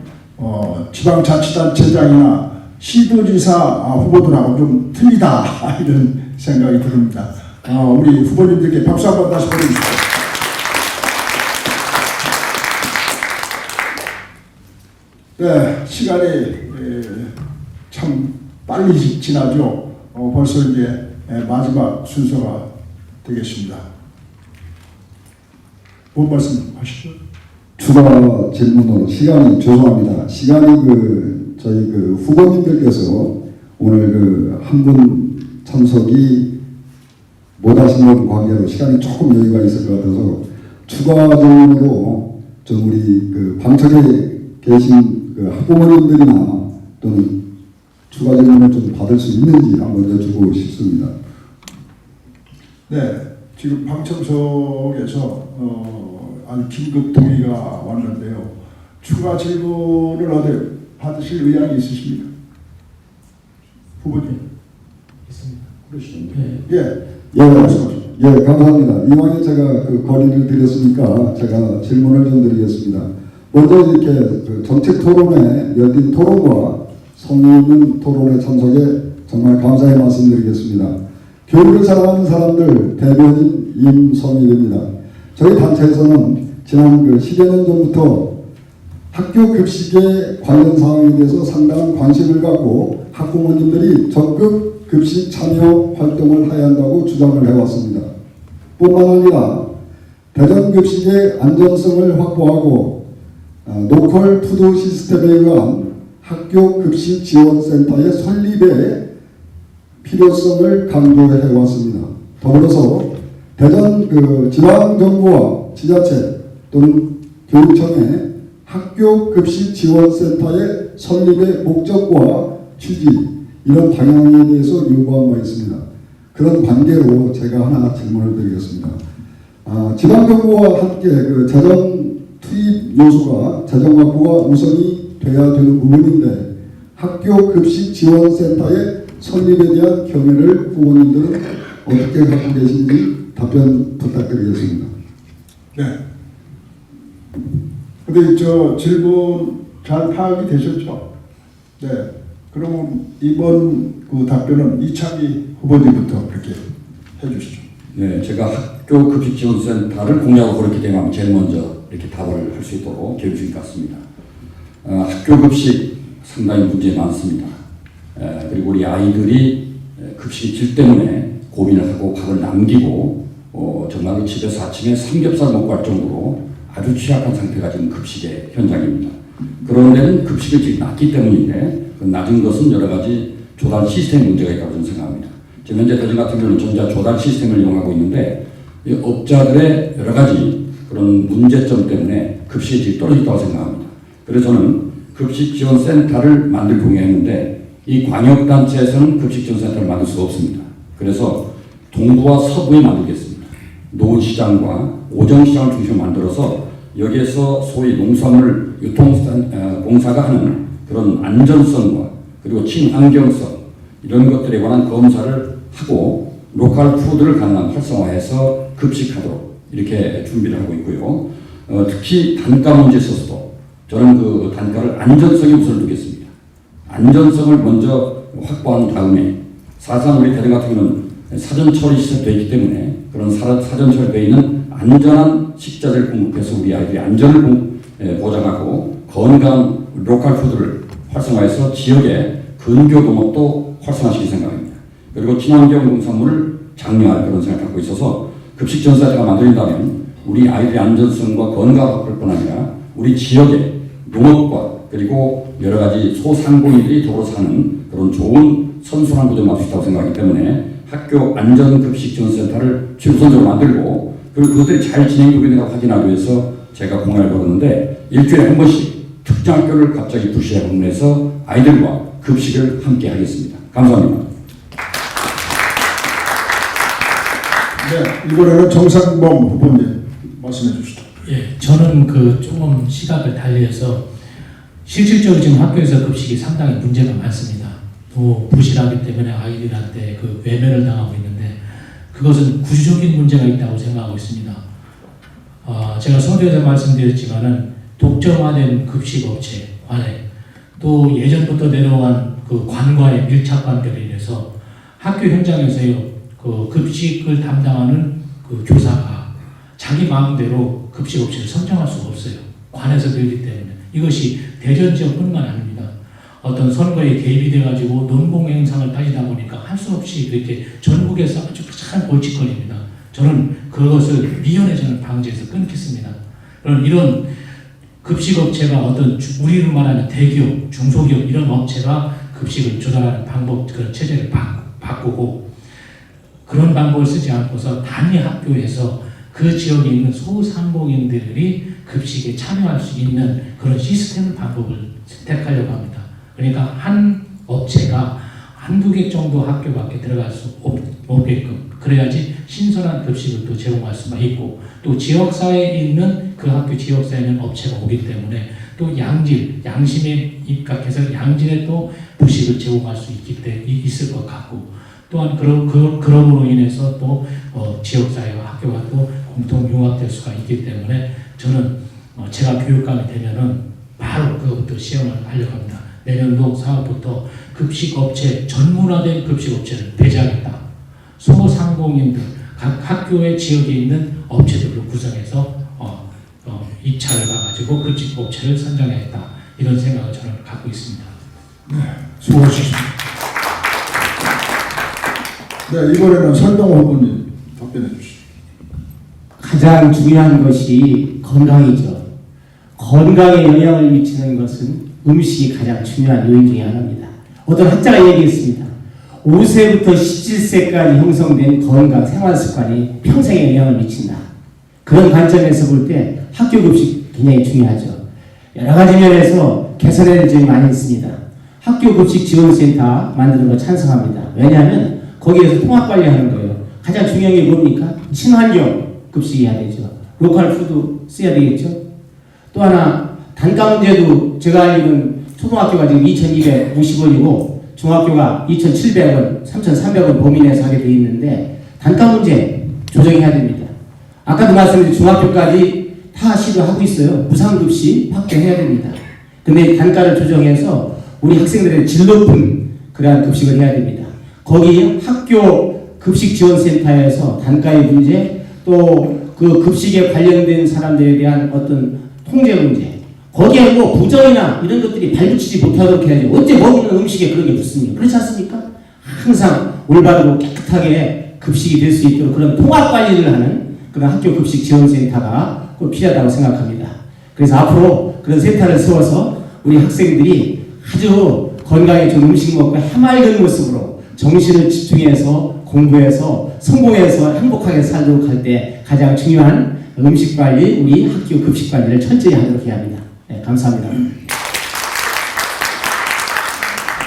지방자치단체장이나 시도지사 후보들하고 좀 틀리다 이런 생각이 듭니다. 우리 후보님들께 박수 한번 다시 보내주십시오. 네, 시간이 참 빨리 지나죠. 벌써 이제 마지막 순서가 되겠습니다. 뭔 말씀하시죠? 추가 질문으로 시간이 죄송합니다. 시간이 저희 후보님들께서 오늘 한 분 참석이 못하시는 관계로 시간이 조금 여유가 있을 것 같아서 추가적으로 좀 우리 방청에 계신 학부모님들이나 또는 추가 질문을 좀 받을 수 있는지 한번 여쭈고 싶습니다. 네, 지금 방청석에서 아주 긴급 동의가 왔는데요. 추가 질문을 어디 받으실 의향이 있으십니까? 후보님. 있습니다. 그러시죠. 네. 예, 감사합니다. 이왕에 제가 건의를 드렸으니까 제가 질문을 좀 드리겠습니다. 먼저 이렇게 정책 토론회 열린 토론과 성의 있는 토론에 참석에 정말 감사의 말씀드리겠습니다. 교육을 사랑하는 사람들 대변인 임성일입니다. 저희 단체에서는 지난 10여 년 전부터 학교 급식에 관련 사항에 대해서 상당한 관심을 갖고 학부모님들이 적극 급식 참여 활동을 해야 한다고 주장을 해왔습니다. 뿐만 아니라 대전 급식의 안전성을 확보하고 로컬 푸드 시스템에 의한 학교 급식 지원센터의 설립에 필요성을 강조해 왔습니다. 더불어서 대전 지방정부와 지자체 또는 교육청의 학교 급식 지원센터의 설립의 목적과 취지 이런 방향에 대해서 요구한 바 있습니다. 그런 관계로 제가 하나 질문을 드리겠습니다. 지방정부와 함께 재정 투입 요소가 재정 확보가 우선이 돼야 되는 부분인데 학교 급식 지원센터의 설립에 대한 견해를 후보님들은 어떻게 갖고 계신지 답변 부탁드리겠습니다. 네. 근데 저 질문 잘 파악이 되셨죠? 네. 그러면 이번 답변은 이창기 후보님부터 그렇게 해주시죠. 네, 제가 학교 급식 지원센터를 공약으로 그렇게 되면 제일 먼저 이렇게 답을 할 수 있도록 계획 중인 것 같습니다. 학교 급식 상당히 문제 많습니다. 그리고 우리 아이들이 급식이 질 때문에 고민을 하고 밥을 남기고 정말 집에서 아침에 삼겹살 먹고 할 정도로 아주 취약한 상태가 지금 급식의 현장입니다. 그런 데는 급식을 지금 낮기 때문인데 그 낮은 것은 여러 가지 조달 시스템 문제가 있다고 저는 생각합니다. 지금 현재 대전 같은 경우는 전자 조달 시스템을 이용하고 있는데 이 업자들의 여러 가지 그런 문제점 때문에 급식의 질이 떨어졌다고 생각합니다. 그래서 저는 급식 지원센터를 만들 공약했는데 이 광역단체에서는 급식지원센터를 만들 수가 없습니다. 그래서 동부와 서부에 만들겠습니다. 노원시장과 오정시장을 중심으로 만들어서 여기에서 소위 농산물 유통공사가 하는 그런 안전성과 그리고 친환경성 이런 것들에 관한 검사를 하고 로컬 푸드를 가능한 활성화해서 급식하도록 이렇게 준비를 하고 있고요. 특히 단가 문제에 있어서도 저는 그 단가를 안전성에 우선을 두겠습니다. 안전성을 먼저 확보한 다음에 사실상 우리 대전 같은 경우는 사전 처리 시설되어 있기 때문에 그런 사전 처리되어 있는 안전한 식자재를 공급해서 우리 아이들의 안전을 보장하고 건강한 로컬 푸드를 활성화해서 지역의 근교 농업도 활성화시킬 생각입니다. 그리고 친환경 농산물을 장려할 그런 생각을 갖고 있어서 급식지원센터가 만들어진다면 우리 아이들의 안전성과 건강 확보를 뿐 아니라 우리 지역의 농업과 그리고 여러 가지 소상공인들이 더불어 사는 그런 좋은 선순환 구조를 만들 수 있다고 생각하기 때문에 학교 안전급식지원센터를 최우선적으로 만들고 그리고 그것들이 잘 진행되고 있는가 확인하기 위해서 제가 공약을 걸었는데 일주일에 한 번씩 특정 학교를 갑자기 부시에 방문해서 아이들과 급식을 함께 하겠습니다. 감사합니다. 네, 이번에는 정상범 후보님 말씀해 주시죠. 예, 저는 그 조금 시각을 달리해서 실질적으로 지금 학교에서 급식이 상당히 문제가 많습니다. 또 부실하기 때문에 아이들한테 그 외면을 당하고 있는데 그것은 구조적인 문제가 있다고 생각하고 있습니다. 제가 서두에서 말씀드렸지만은 독점화된 급식업체 관해 또 예전부터 내려온 그 관과의 밀착 관계로 인해서 학교 현장에서요 그 급식을 담당하는 그 교사가 자기 마음대로 급식업체를 선정할 수가 없어요. 관에서 늘기 때문에 이것이 대전 지역뿐만 아닙니다. 어떤 선거에 개입이 돼가지고 논공행상을 따지다 보니까 할 수 없이 이렇게 전국에서 아주 참 골칫거리입니다. 저는 그것을 미연에 저는 방지해서 끊겠습니다. 이런 급식업체가 어떤 우리로 말하는 대기업, 중소기업 이런 업체가 급식을 조달하는 방법, 그런 체제를 바꾸고 그런 방법을 쓰지 않고서 단위 학교에서 그 지역에 있는 소상공인들이 급식에 참여할 수 있는 그런 시스템 방법을 선택하려고 합니다. 그러니까 한 업체가 한두 개 정도 학교밖에 들어갈 수 없게끔 그래야지 신선한 급식을 또 제공할 수가 있고 또 지역사회에 있는 그 학교 지역사회에 있는 업체가 오기 때문에 또 양심에 입각해서 양질의 또 부식을 제공할 수 있을 것 같고 또한 그럼으로 인해서 또 지역사회와 학교가 또 공통 융합될 수가 있기 때문에 저는 제가 교육감이 되면은 바로 그것부터 시험을 하려고 합니다. 내년도 4월부터 급식업체, 전문화된 급식업체를 배제하겠다. 소상공인들, 각 학교의 지역에 있는 업체들로 구성해서 입찰을 가가지고 급식업체를 선정하겠다. 이런 생각을 저는 갖고 있습니다. 네, 수고하셨습니다. 네, 이번에는 설동호 후보님 답변해 주시죠. 가장 중요한 것이 건강이죠. 건강에 영향을 미치는 것은 음식이 가장 중요한 요인 중에 하나입니다. 어떤 학자가 얘기했습니다. 5세부터 17세까지 형성된 건강 생활습관이 평생에 영향을 미친다. 그런 관점에서 볼 때 학교 급식 굉장히 중요하죠. 여러 가지 면에서 개선해야 될 점이 많이 있습니다. 학교 급식 지원센터 만드는 거 찬성합니다. 왜냐하면 거기에서 통합관리하는 거예요. 가장 중요한 게 뭡니까? 친환경 급식이어야 되죠. 로컬 푸드 써야 되겠죠. 또 하나 단가 문제도 제가 알기로는 초등학교가 지금 2,250원이고 중학교가 2,700원, 3,300원 범위 내에서 하게 돼 있는데 단가 문제 조정해야 됩니다. 아까도 말씀드린 중학교까지 다 시도하고 있어요. 무상급식 확대해야 됩니다. 근데 단가를 조정해서 우리 학생들의 질 높은 그러한 급식을 해야 됩니다. 거기 학교 급식지원센터에서 단가의 문제 또 그 급식에 관련된 사람들에 대한 어떤 통제 문제 거기에 뭐 부정이나 이런 것들이 발붙이지 못하도록 해야죠. 언제 먹는 음식에 그런 게 붙습니까? 그렇지 않습니까? 항상 올바르고 깨끗하게 급식이 될 수 있도록 그런 통합 관리를 하는 그런 학교 급식 지원센터가 꼭 필요하다고 생각합니다. 그래서 앞으로 그런 센터를 세워서 우리 학생들이 아주 건강에 좋은 음식 먹고 해맑은 모습으로 정신을 집중해서 공부해서 성공해서 행복하게 살도록 할 때 가장 중요한 음식 관리, 우리 학교 급식 관리를 철저히 하도록 해야 합니다. 네, 감사합니다.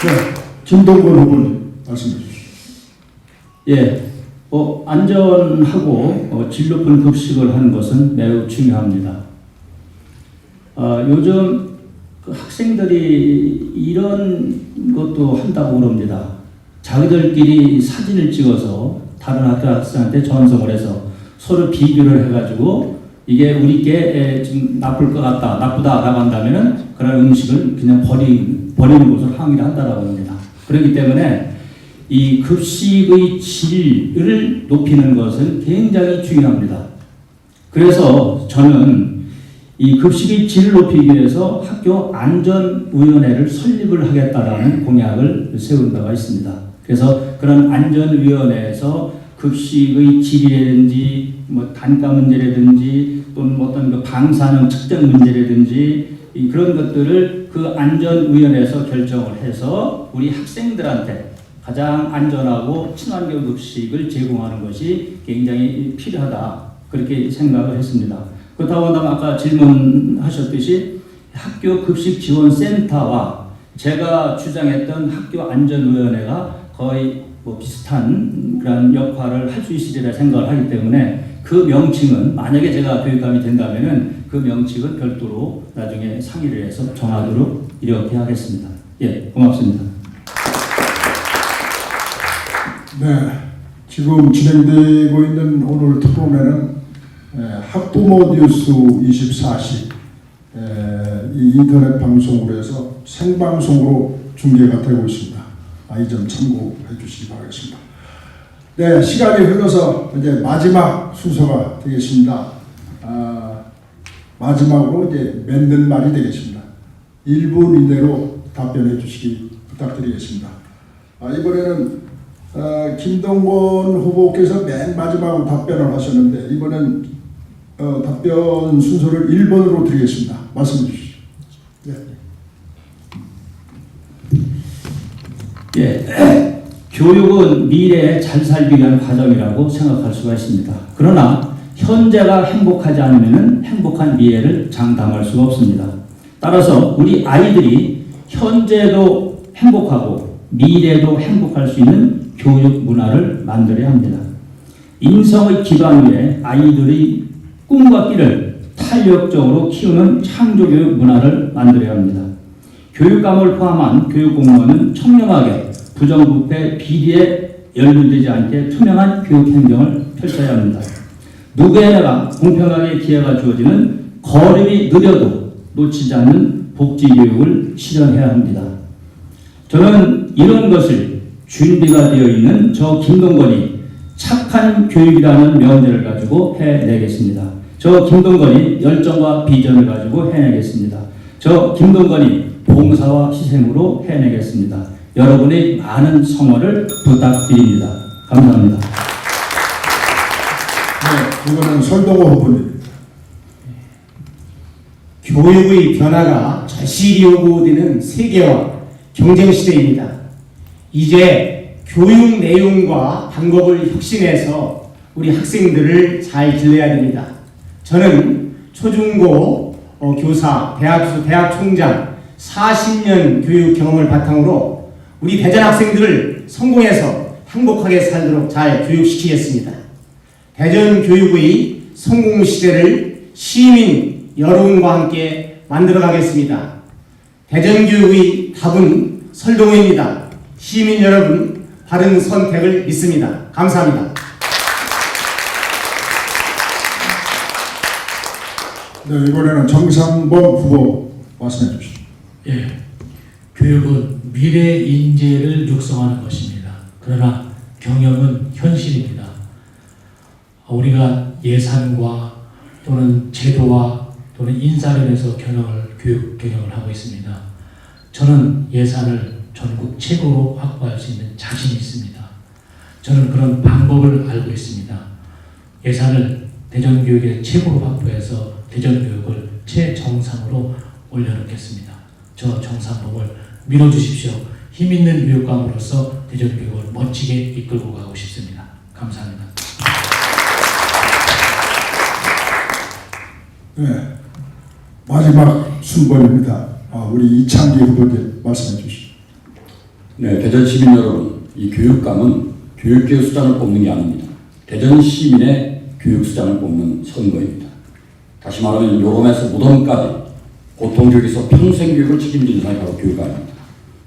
네, 김동건 후보님 말씀해 주십시오. 예, 안전하고 질 높은 급식을 하는 것은 매우 중요합니다. 요즘 그 학생들이 이런 것도 한다고 그럽니다. 자기들끼리 사진을 찍어서 다른 학교 학생한테 전송을 해서 서로 비교를 해가지고 이게 우리께 좀 나쁠 것 같다, 나쁘다라고 한다면은 그런 음식을 그냥 버리는 것을 항의를 한다라고 합니다. 그렇기 때문에 이 급식의 질을 높이는 것은 굉장히 중요합니다. 그래서 저는 이 급식의 질을 높이기 위해서 학교 안전위원회를 설립을 하겠다라는 공약을 세운 바가 있습니다. 그래서 그런 안전위원회에서 급식의 질이라든지 뭐 단가 문제라든지 또는 어떤 그 방사능 측정 문제라든지 그런 것들을 그 안전위원회에서 결정을 해서 우리 학생들한테 가장 안전하고 친환경 급식을 제공하는 것이 굉장히 필요하다 그렇게 생각을 했습니다. 그렇다고 한다면 아까 질문하셨듯이 학교 급식 지원 센터와 제가 주장했던 학교 안전위원회가 거의 뭐 비슷한 그런 역할을 할 수 있으리라 생각을 하기 때문에 그 명칭은 만약에 제가 교육감이 된다면은 그 명칭을 별도로 나중에 상의를 해서 정하도록 이렇게 하겠습니다. 예, 고맙습니다. 네, 지금 진행되고 있는 오늘 토론회는 학부모 뉴스 24시 이 인터넷 방송으로 해서 생방송으로 중계가 되고 있습니다. 이 점 참고해 주시기 바라겠습니다. 네, 시간이 흘러서 이제 마지막 순서가 되겠습니다. 마지막으로 이제 맺는 말이 되겠습니다. 1분 이내로 답변해 주시기 부탁드리겠습니다. 이번에는 김동건 후보께서 맨 마지막으로 답변을 하셨는데 이번엔 답변 순서를 1번으로 드리겠습니다. 말씀해 주시죠. 네. 예, 교육은 미래에 잘 살기 위한 과정이라고 생각할 수가 있습니다. 그러나 현재가 행복하지 않으면 행복한 미래를 장담할 수가 없습니다. 따라서 우리 아이들이 현재도 행복하고 미래도 행복할 수 있는 교육 문화를 만들어야 합니다. 인성의 기반 위에 아이들의 꿈과 끼를 탄력적으로 키우는 창조교육 문화를 만들어야 합니다. 교육감을 포함한 교육공무원은 청렴하게 부정부패 비리에 연루되지 않게 투명한 교육행정을 펼쳐야 합니다. 누구에게나 공평하게 기회가 주어지는 걸음이 느려도 놓치지 않는 복지교육을 실현해야 합니다. 저는 이런 것을 준비가 되어 있는 저 김동건이 착한 교육이라는 명제를 가지고 해내겠습니다. 저 김동건이 열정과 비전을 가지고 해내겠습니다. 저 김동건이 봉사와 희생으로 해내겠습니다. 여러분의 많은 성원을 부탁드립니다. 감사합니다. 네, 이거는 설동호 후보님. 교육의 변화가 절실히 요구되는 세계화 경쟁 시대입니다. 이제 교육 내용과 방법을 혁신해서 우리 학생들을 잘 길러야 됩니다. 저는 초중고 교사, 대학 총장 40년 교육 경험을 바탕으로 우리 대전 학생들을 성공해서 행복하게 살도록 잘 교육시키겠습니다. 대전 교육의 성공 시대를 시민 여러분과 함께 만들어가겠습니다. 대전 교육의 답은 설동호입니다. 시민 여러분 바른 선택을 믿습니다. 감사합니다. 네, 이번에는 정상범 후보 말씀해 주시죠. 예, 교육은 미래 인재를 육성하는 것입니다. 그러나 경영은 현실입니다. 우리가 예산과 또는 제도와 또는 인사력에서 교육 경영을 하고 있습니다. 저는 예산을 전국 최고로 확보할 수 있는 자신이 있습니다. 저는 그런 방법을 알고 있습니다. 예산을 대전교육의 최고로 확보해서 대전교육을 최정상으로 올려놓겠습니다. 저 정상범을 밀어주십시오. 힘있는 교육감으로서 대전교육을 멋지게 이끌고 가고 싶습니다. 감사합니다. 네, 마지막 순번입니다. 우리 이창기 후보님 말씀해 주시죠. 네, 대전 시민 여러분, 이 교육감은 교육계의 수장을 뽑는 게 아닙니다. 대전 시민의 교육 수장을 뽑는 선거입니다. 다시 말하면 요람에서 무덤까지 고통교육에서 평생 교육을 책임지는 사람이 바로 교육감입니다.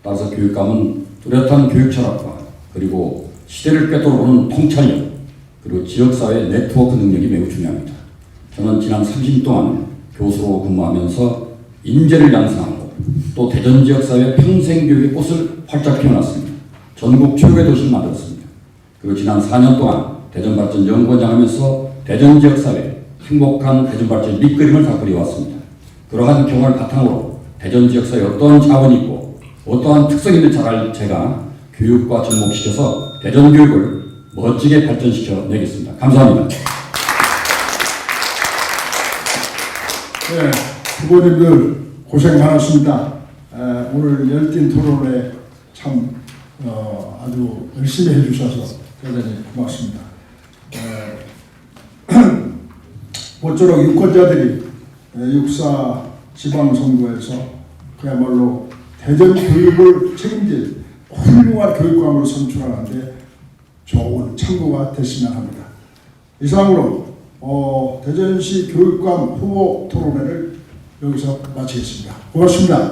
따라서 교육감은 뚜렷한 교육 철학과 그리고 시대를 꿰뚫어보는 통찰력 그리고 지역사회 네트워크 능력이 매우 중요합니다. 저는 지난 30년 동안 교수로 근무하면서 인재를 양성하고 또 대전 지역사회 평생교육의 꽃을 활짝 피워놨습니다. 전국 최고의 도시를 만들었습니다. 그리고 지난 4년 동안 대전발전연구원장 하면서 대전 지역사회 행복한 대전발전 밑그림을 다 그려왔습니다. 그러한 경험을 바탕으로 대전 지역사회에 어떠한 자원이 있고 어떠한 특성이 있는지 잘 알 제가 교육과 접목시켜서 대전 교육을 멋지게 발전시켜 내겠습니다. 감사합니다. 네, 후보님들 고생 많으십니다. 오늘 열띤 토론에 참 아주 열심히 해주셔서 대단히 고맙습니다. 모쪼록 유권자들이 육사 지방선거에서 그야말로 대전 교육을 책임질 훌륭한 교육감으로 선출하는데 좋은 참고가 됐으면 합니다. 이상으로 대전시 교육감 후보 토론회를 여기서 마치겠습니다. 고맙습니다.